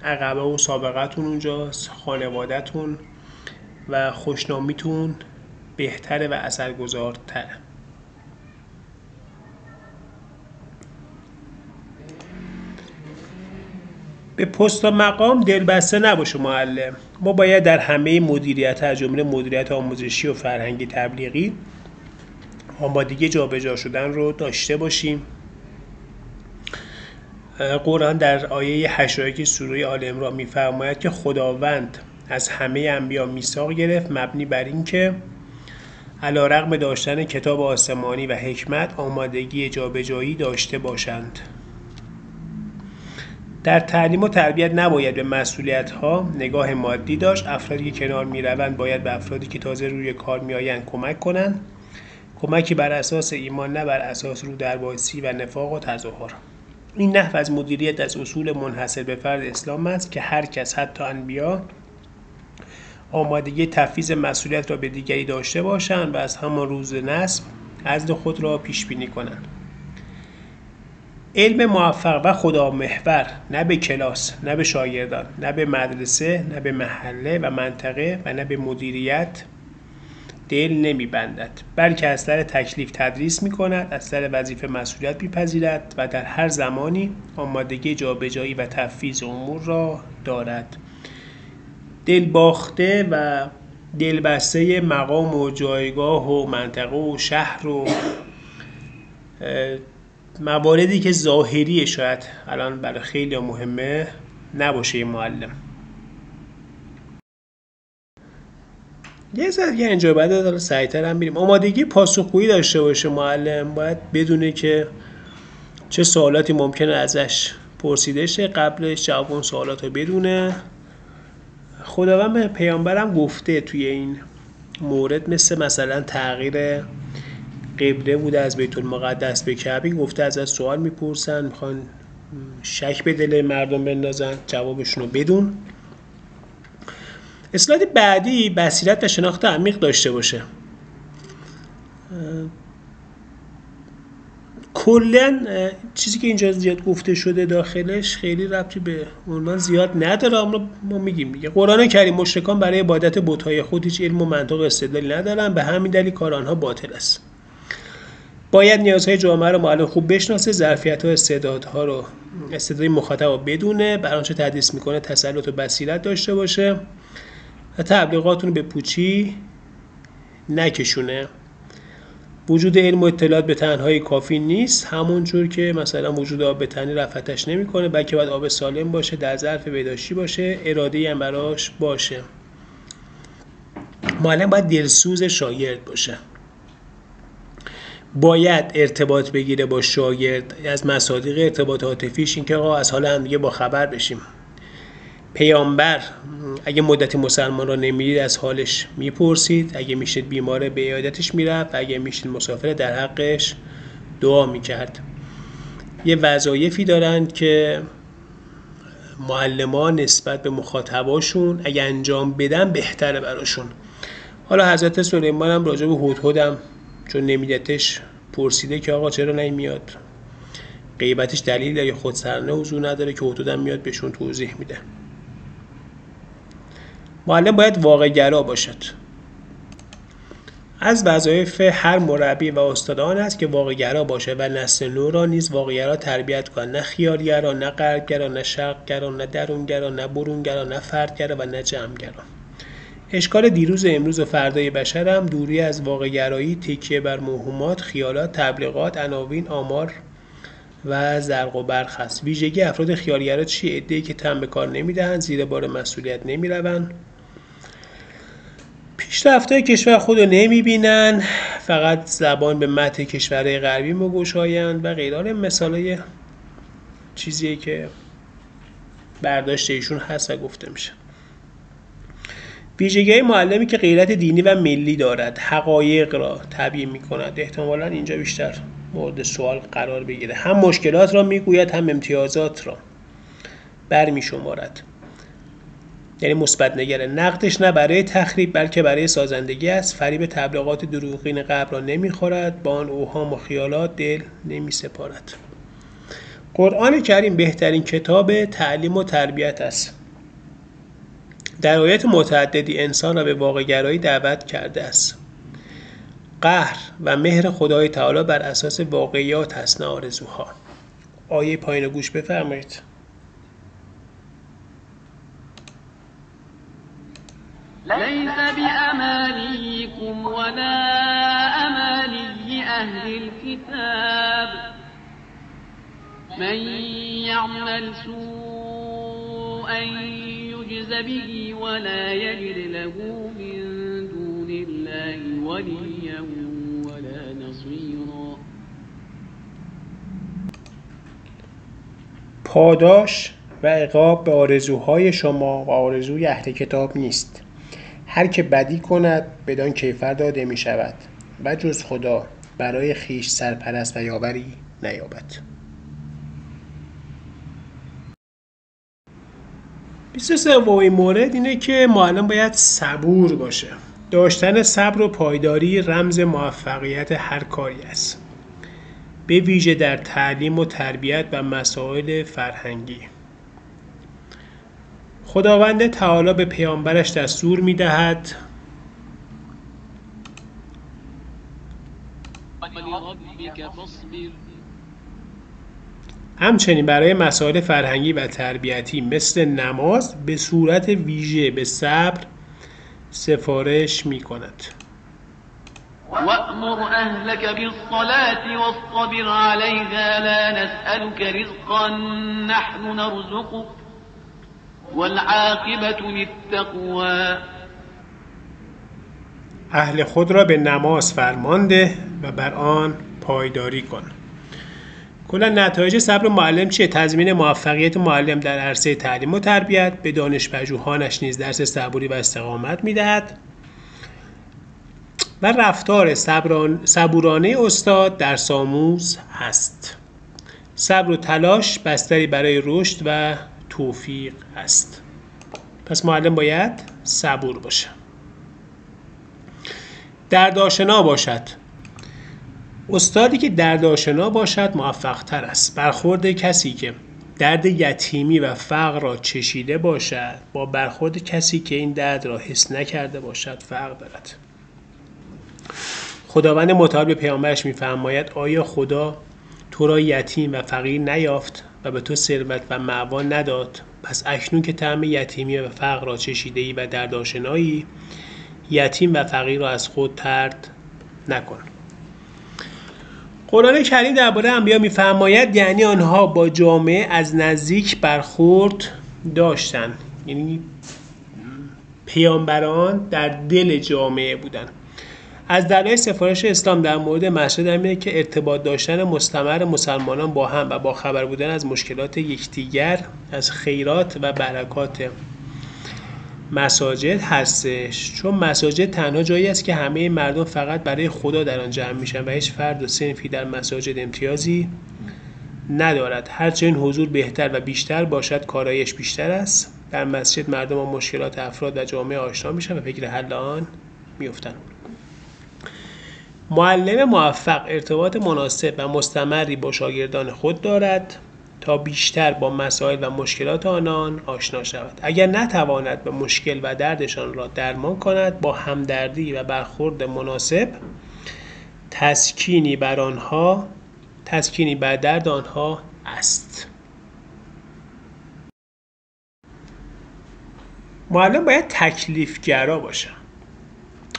عقبه و سابقتون اونجاست، خانوادتون و خوشنامیتون بهتره و اثرگذارتره. به پست و مقام دلبسته نباشه معلم. ما باید در همه مدیریت، از جمله مدیریت آموزشی و فرهنگی تبلیغی، آمادگی جابجا شدن رو داشته باشیم. قرآن در آیه 8 سوره آل عمران می‌فرماید که خداوند از همه انبیا میثاق گرفت مبنی بر این که علی‌رغم داشتن کتاب آسمانی و حکمت آمادگی جابجایی داشته باشند. در تعلیم و تربیت نباید به مسئولیت‌ها نگاه مادی داشت. افرادی که کنار می‌روند باید به افرادی که تازه روی کار می‌آیند کمک کنند. کمکی بر اساس ایمان، نه بر اساس رودربایستی و نفاق و تظاهر. این نحو از مدیریت از اصول منحصر به فرد اسلام است که هر کس، حتی انبیا، آمادگی تفویض مسئولیت را به دیگری داشته باشند و از همان روز نصب عزل خود را پیش بینی کنند. علم موفق و خدا محور، نه به کلاس، نه به شاگردان، نه به مدرسه، نه به محله و منطقه و نه به مدیریت دل نمی‌بندد، بلکه از سر تکلیف تدریس می‌کند، از سر وظیفه مسئولیت می‌پذیرد و در هر زمانی آمادگی جابجایی و تفویض امور را دارد. دل باخته و دلبسته مقام و جایگاه و منطقه و شهر و مواردی که ظاهری شاید الان برای خیلی مهمه نباشه معلم. یه ذره دیگه اینجا بعد سریع‌تر هم بریم. آمادگی پاسخگویی داشته باشه معلم. باید بدونه که چه سوالاتی ممکنه ازش پرسیده شه، قبلش جواب اون سوالات رو بدونه. خداوند به پیامبرم گفته توی این مورد، مثلا تغییر قبله بوده از بیت المقدس به کعبه، گفته ازش سوال میپرسن، میخوان شک به دل مردم بندازن، جوابشون رو بدون. اسلاید بعدی بصیرت و شناخت عمیق داشته باشه. کلا چیزی که اینجا زیاد گفته شده داخلش خیلی ربطی به عنوان زیاد نداره، اما ما میگیم دیگه. قرآن کریم مشرکان برای عبادت بت‌های خود هیچ علم و منطق و استدلالی ندارن، به همین دلیل کار آنها باطل است. باید نیازهای جامعه رو معلم خوب بشناسه، ظرفیت‌ها و استعدادها رو، استعداد مخاطب رو بدونه، بر آنچه تدریس میکنه تسلط و بصیرت داشته باشه و تبلیغاتون به پوچی نکشونه. وجود علم و اطلاعات به تنهایی کافی نیست، همونجور که مثلا وجود آب به تنی رفعتش نمیکنه، بلکه باید آب سالم باشه، در ظرف بهداشتی باشه، اراده‌ای هم براش باشه. معلم باید دلسوز شاگرد باشه. باید ارتباط بگیره با شاگرد. از مصادیق ارتباط عاطفیش این که آقا از حال هم دیگه با خبر بشیم. پیامبر اگه مدتی مسلمان را نمیدید از حالش میپرسید، اگه میشد بیماره به عیادتش میرفت، اگه میشد مسافر در حقش دعا میکرد. یه وظایفی دارن که معلمان نسبت به مخاطباشون اگه انجام بدن بهتره براشون. حالا حضرت سلیمان هم راجع به هدهد هم چون نمیدتش پرسیده که آقا چرا نمیاد، غیبتش دلیل داره، خودسرانه حضور نداره، که هدهد هم میاد بهشون توضیح میده. معلم باید واقع گرا باشد. از وظایف هر مربی و استاد آن است که واقع‌گرا باشه و نسل نو را نیز واقع‌گرا تربیت کند، نه خیالگرا، نه غربگرا، نه شرقگرا، نه درونگرا، نه برونگرا، نه فردگرا و نه جمعگرا. اشکال دیروز امروز و فردای بشر هم دوری از واقع‌گرایی، تکیه بر موهومات، خیالات، تبلیغات، عناوین، آمار و زرق و برق است. ویژگی افراد خیالگرا چیه؟ عده‌ای که تن به کار نمی‌دهند، زیر بار مسئولیت نمی‌روند، پیشرفت‌های کشور خود رو نمی‌بینن، فقط زبان به متن کشورهای غربی می‌گشایند و غیره. مثالای چیزیه که برداشت ایشون هست و گفته میشه. ویژگی معلمی که غیرت دینی و ملی دارد، حقایق را تبیین می‌کند. احتمالاً اینجا بیشتر مورد سوال قرار بگیره. هم مشکلات را میگوید، هم امتیازات را برمی‌شمارد. یعنی مثبت نگره. نقدش نه برای تخریب بلکه برای سازندگی است. فریب تبلیغات دروغین غرب را نمیخورد، با آن اوهام و خیالات دل نمیسپارد. قرآن کریم بهترین کتاب تعلیم و تربیت است. در آیات متعددی انسان را به واقع‌گرایی دعوت کرده است. قهر و مهر خدای تعالی بر اساس واقعیات است، نه آرزوها. آیه پایین گوش بفرمایید. ليس بأمانيكم ولا أماني أهل الكتاب من يعمل سوءا يجز به ولا يجد له من دون الله وليا ولا نصيرا. پاداش و عقاب به آرزوهای شما و آرزوی اهل کتاب نیست. هر که بدی کند بدان کیفر داده می شود و جز خدا برای خیش سرپرست و یاوری نیابد. 23مین مورد اینه که معلم باید صبور باشه. داشتن صبر و پایداری رمز موفقیت هر کاری است، به ویژه در تعلیم و تربیت و مسائل فرهنگی. خداوند تعالی به پیامبرش دستور می‌دهد همچنین برای مسائل فرهنگی و تربیتی مثل نماز به صورت ویژه به صبر سفارش می‌کند. وأمر أهلك بالصلاة واصطبر عليها لا نسألك رزقا نحن نرزقك والعاقبة للتقوى. اهل خود را به نماز فرمان ده و بر آن پایداری کن. کلا نتایج صبر معلم چیه؟ تضمین موفقیت معلم در عرصه تعلیم و تربیت، به دانش‌پژوهانش نیز درس صبوری و استقامت می‌دهد و رفتار صبورانه استاد درس آموز هست. صبر و تلاش بستری برای رشد و توفیق است. پس معلم باید صبور باشه. دردآشنا باشد. استادی که دردآشنا باشد موفق تر است. برخورد کسی که درد یتیمی و فقر را چشیده باشد با برخورد کسی که این درد را حس نکرده باشد فرق دارد. خداوند متعال به پیامبرش می‌فرماید آیا خدا تو را یتیم و فقیر نیافت و به تو ثروت و مأوا نداد؟ پس اکنون که طعم یتیمی و فقر را چشیده‌ای و دردآشنایی، یتیم و فقیر را از خود طرد نکن. قرآن کریم درباره انبیا می‌فرماید یعنی آنها با جامعه از نزدیک برخورد داشتند. یعنی پیامبران در دل جامعه بودند. از دلایل سفارش اسلام در مورد مسجد اینه که ارتباط داشتن مستمر مسلمانان با هم و با خبر بودن از مشکلات یکدیگر، از خیرات و برکات مساجد هستش، چون مساجد تنها جایی است که همه مردم فقط برای خدا در آن جمع میشن و هیچ فرد و صنفی در مساجد امتیازی ندارد. هرچه این حضور بهتر و بیشتر باشد کارایش بیشتر است. در مسجد مردم با مشکلات افراد و جامعه آشنا میشن و فکر حل آن میافتند. معلم موفق ارتباط مناسب و مستمری با شاگردان خود دارد. تا بیشتر با مسائل و مشکلات آنان آشنا شود. اگر نتواند به مشکل و دردشان را درمان کند، با همدردی و برخورد مناسب تسکینی بر درد آنها است. معلم باید تکلیفگرا باشه.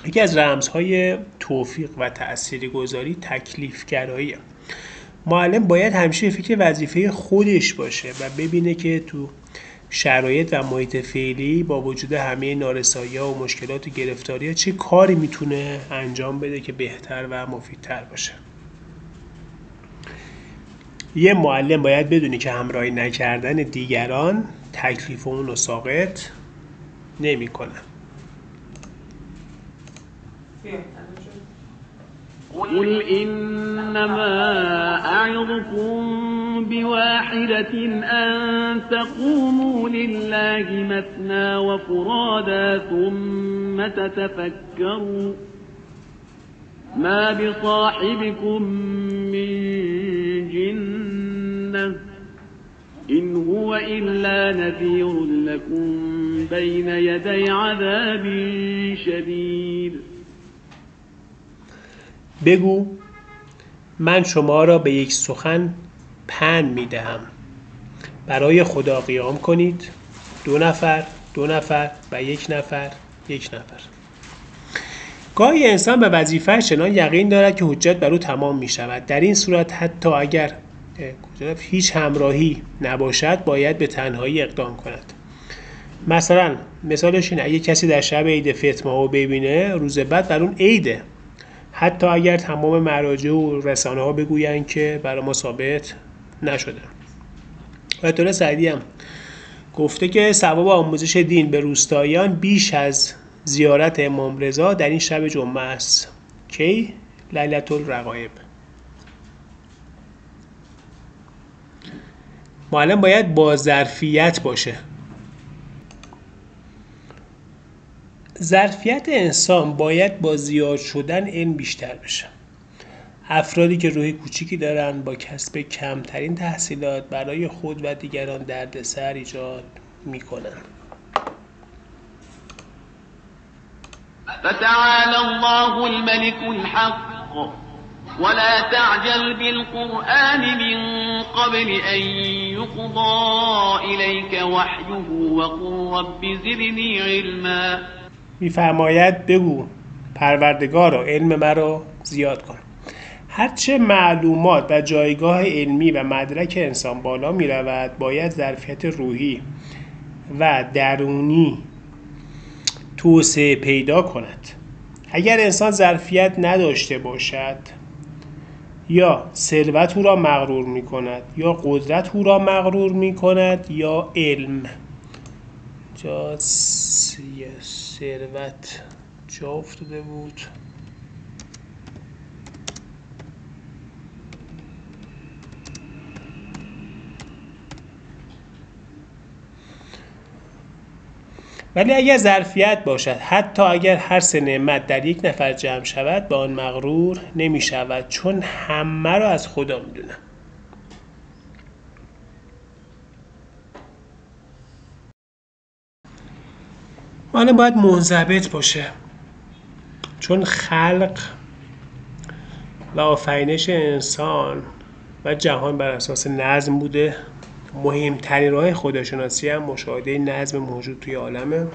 یکی از رمزهای توفیق و تأثیرگذاری تکلیفگراییه. معلم باید همیشه فکر وظیفه خودش باشه و ببینه که تو شرایط و محیط فعلی با وجود همه نارسایی‌ها و مشکلات و گرفتاری‌ها چه کاری میتونه انجام بده که بهتر و مفیدتر باشه. یه معلم باید بدونه که همراهی نکردن دیگران تکلیف اون رو ساقط نمی‌کنه. قل إنما أعظكم بواحدة أن تقوموا لله مثنى وفرادا ثم تتفكروا ما بصاحبكم من جنة إن هو إلا نذير لكم بين يدي عذاب شديد. بگو من شما را به یک سخن پند می دهم. برای خدا قیام کنید، 2 نفر و 1 نفر. گاهی انسان به وظیفه چنان یقین دارد که حجت بر او تمام می شود. در این صورت حتی اگر هیچ همراهی نباشد باید به تنهایی اقدام کند. مثالش اینه، اگه کسی در شب عید فطر ماهو ببینه، روز بعد بر اون عیده، حتی اگر تمام مراجع و رسانه ها بگویند که برای ما ثابت نشده. آیت الله سعدی هم گفته که ثواب آموزش دین به روستاییان بیش از زیارت امام رضا در این شب جمعه است. کی؟ لیلة الرغائب. معلم باید با ظرفیت باشه. ظرفیت انسان باید با زیاد شدن علم بیشتر بشه. افرادی که روح کوچیکی دارن با کسب کمترین تحصیلات برای خود و دیگران دردسر ایجاد میکنن. فتعالى الله الملك الحق ولا تعجل بالقرآن من قبل أن يقضى إليك وحيه وقل رب زدني علما. میفرماید بگو پروردگارا علم مرا زیاد کن. هرچه معلومات و جایگاه علمی و مدرک انسان بالا می رود باید ظرفیت روحی و درونی توسعه پیدا کند. اگر انسان ظرفیت نداشته باشد یا ثروت او را مغرور می کند یا قدرت او را مغرور می کند یا علم جا ثروت جا افتاده بود ولی اگر ظرفیت باشد حتی اگر هر 3 نعمت در 1 نفر جمع شود به آن مغرور نمی شود، چون همه را از خدا می دونه. معلم باید منضبط باشه، چون خلق و آفرینش انسان و جهان بر اساس نظم بوده. مهمترین راه خداشناسی هم مشاهده نظم موجود توی عالمه.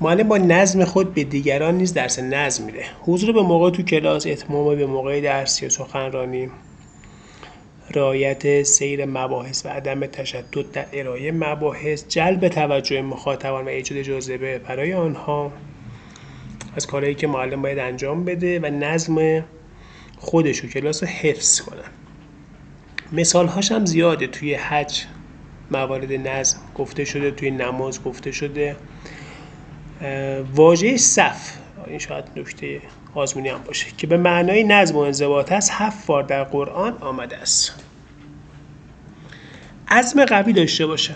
معلم با نظم خود به دیگران نیز درس نظم میده. حضور به موقع تو کلاس، اتمام به موقع درسی و سخنرانی، رعایت سیر مباحث و عدم تشدد در ارائه مباحث، جلب توجه مخاطبان و ایجاد جاذبه برای آنها از کارهایی که معلم باید انجام بده و نظم خودش و کلاس رو حفظ کنن. مثال‌هاش هم زیاده. توی حج موارد نظم گفته شده، توی نماز گفته شده. واژه صف، این شاید نکته آزمونی هم باشه، که به معنای نظم و انضباط است، 7 بار در قرآن آمده است. عزم قوی داشته باشه.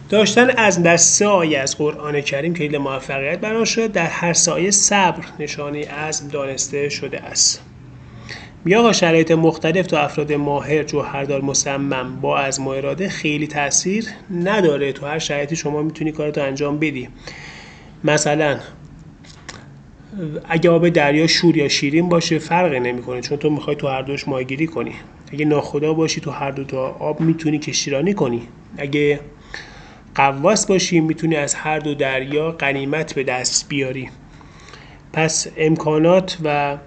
داشتن عزم در 3 آیه از قرآن کریم که کلید موفقیت بیان شده. در هر 3 آیه صبر نشانه عزم دانسته شده است. یا آقا شرایط مختلف تو افراد ماهر جوهردار مصمم با عزم و اراده خیلی تاثیر نداره، تو هر شرایطی شما میتونی کارتو انجام بدی. مثلا اگه آب دریا شور یا شیرین باشه فرقی نمیکنه، چون تو میخوای تو هر دوش ماهیگیری کنی. اگه ناخدا باشی تو هر دو تا آب میتونی کشتیرانی کنی. اگه غواص باشی میتونی از هر دو دریا غنیمت به دست بیاری. پس امکانات و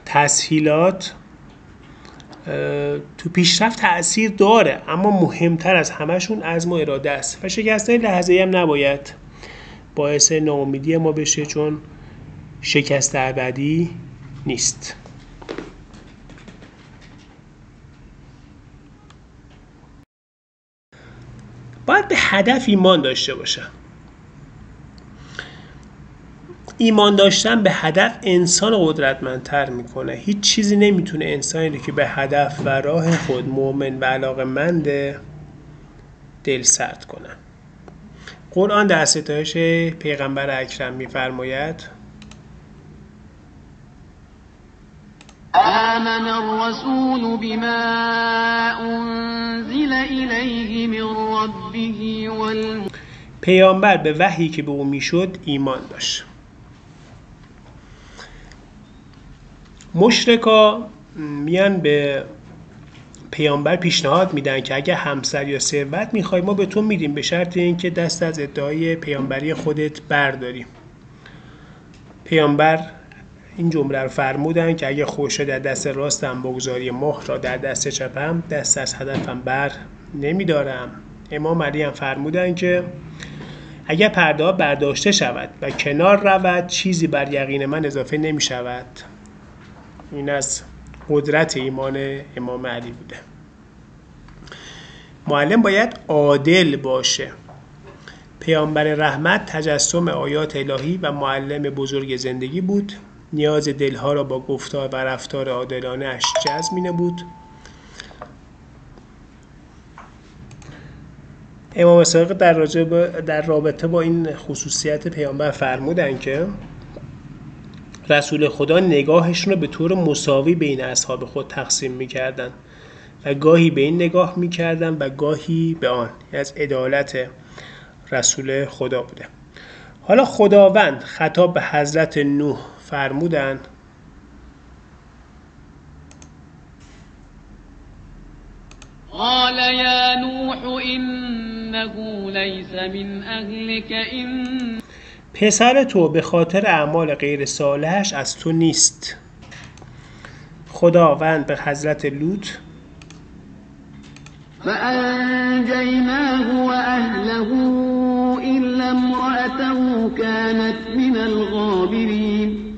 تسهیلات تو پیشرفت تأثیر داره، اما مهمتر از همشون عزم و اراده است و شکستن لحظه‌ای هم نباید باعث ناامیدی ما بشه، چون شکست ابدی نیست. باید به هدف ایمان داشته باشه. ایمان داشتن به هدف انسان قدرتمندتر میکنه. هیچ چیزی نمیتونه انسانی رو که به هدف و راه خود مؤمن و علاقه‌منده دل سرد کنه. قرآن در ستایش پیغمبر اکرم میفرماید: آمن الرسول بما انزل الیه من ربه پیامبر به وحی که به او میشد ایمان داشت. مشرکا میان به پیامبر پیشنهاد میدن که اگه همسر یا ثروت میخوای ما به تو میدیم، به شرط اینکه دست از ادعای پیامبری خودت برداری. پیامبر این جمله رو فرمودن که اگه خوشه در دست راستم بگذاری، مهر را در دست چپم، دست از هدفم بر نمیدارم. امام علی هم فرمودن که اگر پرده ها برداشته شود و کنار رود، چیزی بر یقین من اضافه نمی شود. این از قدرت ایمان امام علی بوده. معلم باید عادل باشه. پیامبر رحمت تجسم آیات الهی و معلم بزرگ زندگی بود. نیاز دلها را با گفتار و رفتار عادلانه اش جذب می‌نمود. امام صادق در رابطه با این خصوصیت پیامبر فرمودن که رسول خدا نگاهشون رو به طور مساوی بین اصحاب خود تقسیم می‌کردن و گاهی به این نگاه می‌کردن و گاهی به آن. از عدالت رسول خدا بوده. حالا خداوند خطاب به حضرت نوح فرمودن: قال یا نوح انه لیس من اهلک پسر تو به خاطر اعمال غیر صالحش از تو نیست. خداوند به حضرت لوط: فانجیناه و اهله الا امرأته كانت من الغابرین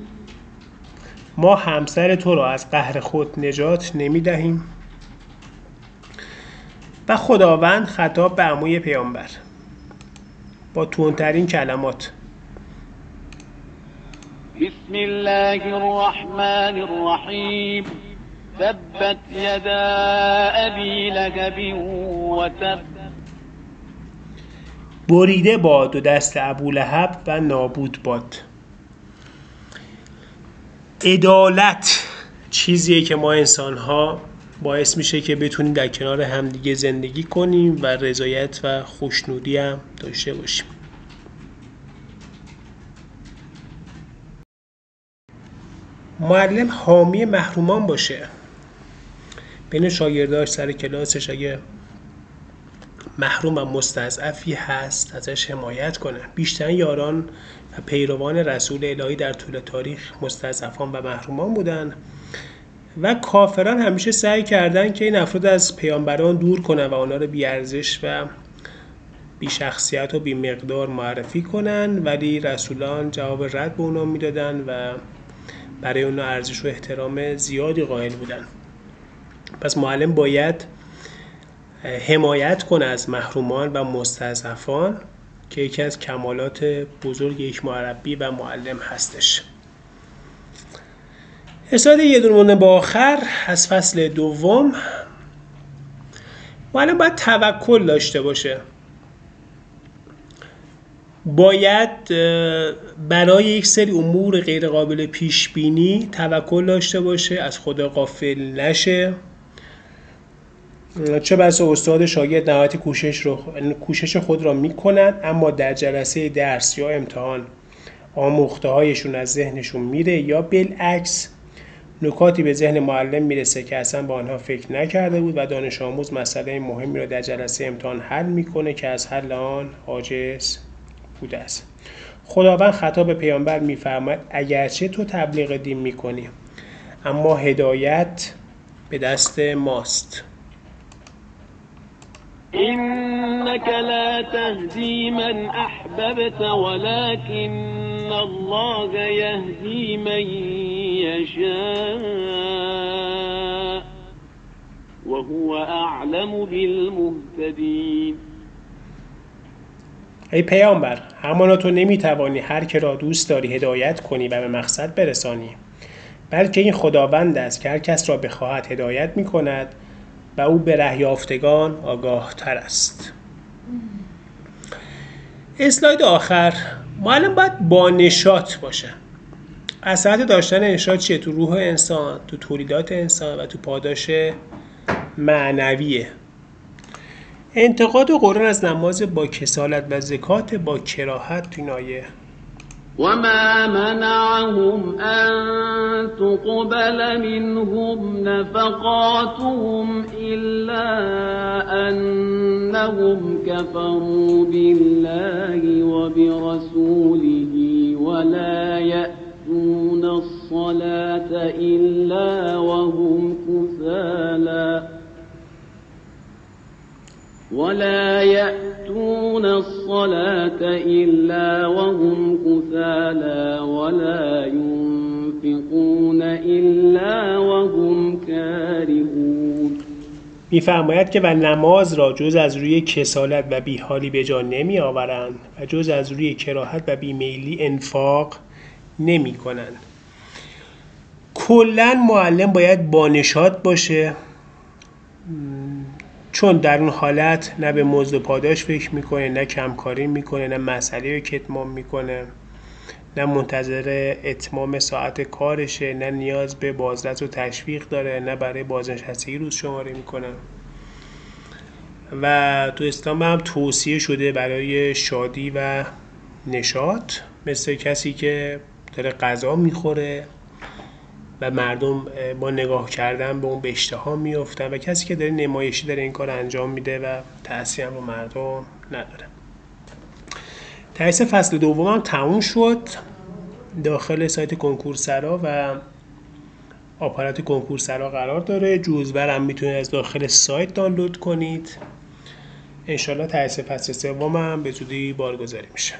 ما همسر تو را از قهر خود نجات نمی دهیم. و خداوند خطاب به عموی پیامبر با تندترین کلمات: بسم الله الرحمن الرحیم تبت یدا ابی لهب و تب بریده باد و دست ابولهب و نابود باد. عدالت چیزیه که ما انسان‌ها باعث میشه که بتونیم در کنار همدیگه زندگی کنیم و رضایت و خوشنودی هم داشته باشیم. معلم حامی محرومان باشه. بین شاگرداش سر کلاسش اگه محروم و مستضعفی هست ازش حمایت کنه. بیشتر یاران و پیروان رسول الهی در طول تاریخ مستضعفان و محرومان بودن و کافران همیشه سعی کردن که این افراد از پیامبران دور کنن و اونا رو بی ارزش و بی شخصیت و بی مقدار معرفی کنن، ولی رسولان جواب رد به اونا میدادن و برای اونا ارزش و احترام زیادی قائل بودن. پس معلم باید حمایت کنه از محرومان و مستضعفان که یکی از کمالات بزرگ یک مربی و معلم هستش. اسناد یه دونه با آخر از فصل دوم. معلم باید توکل داشته باشه. باید برای یک سری امور غیر قابل پیش بینی توکل داشته باشه، از خدا غافل نشه. چه بسا استاد شاگرد نهایت کوشش خود را میکنند، اما در جلسه درس یا امتحان آموخته هایشون از ذهنشون میره، یا بالعکس نکاتی به ذهن معلم میرسه که اصلا با آنها فکر نکرده بود و دانش آموز مسئله مهمی را در جلسه امتحان حل میکنه که از حل آن عاجز بوده است. خداوند خطاب به پیامبر میفرماید اگرچه تو تبلیغ دین میکنی، اما هدایت به دست ماست. إنك لا تهدي من أحببت ولكن الله يهدي من يشاء وهو أعلم بالمهتدين. ای پیامبر، همانا تو نمیتوانی هر که را دوست داری هدایت کنی و به مقصد برسانی، بلکه این خداوند است که هر کس را بخواهد هدایت میکند و او به ره یافتگان آگاه تر است. اسلاید آخر، معلم باید با نشاط باشه. اصالت داشتن نشاط چیه؟ تو روح انسان، تو تولیدات انسان و تو پاداش معنویه. انتقاد قرآن از نماز با کسالت و زکات با کراهت تو این آیه. وما منعهم أن تقبل منهم نفقاتهم إلا أنهم كفروا بالله وبرسوله ولا يأتون الصلاة إلا وهم كسالى ولا ينفقون إلا وهم كارهون. می‌فرماید که و نماز را جز از روی کسالت و بیحالی به جا نمی آورند و جز از روی کراهت و بیمیلی انفاق نمی کنند. کلاً معلم باید با نشاط باشه، چون در اون حالت نه به مزد و پاداش فکر میکنه، نه کمکاری میکنه، نه مسئله رو کتمان میکنه، نه منتظر اتمام ساعت کارشه، نه نیاز به بازرس و تشویق داره، نه برای بازنشستگی روز شماره میکنه. و تو اسلام هم توصیه شده برای شادی و نشاط، مثل کسی که داره غذا میخوره و مردم با نگاه کردن به اون به اشتها میافتن، و کسی که داره نمایشی داره این کار انجام میده و تأثیر هم رو مردم نداره. تحصیل فصل دوم هم تموم شد. داخل سایت کنکورسرا و آپارات کنکورسرا قرار داره. جزوه هم میتونید از داخل سایت دانلود کنید. انشالله تحصیل فصل سوم هم به زودی بارگذاری میشه.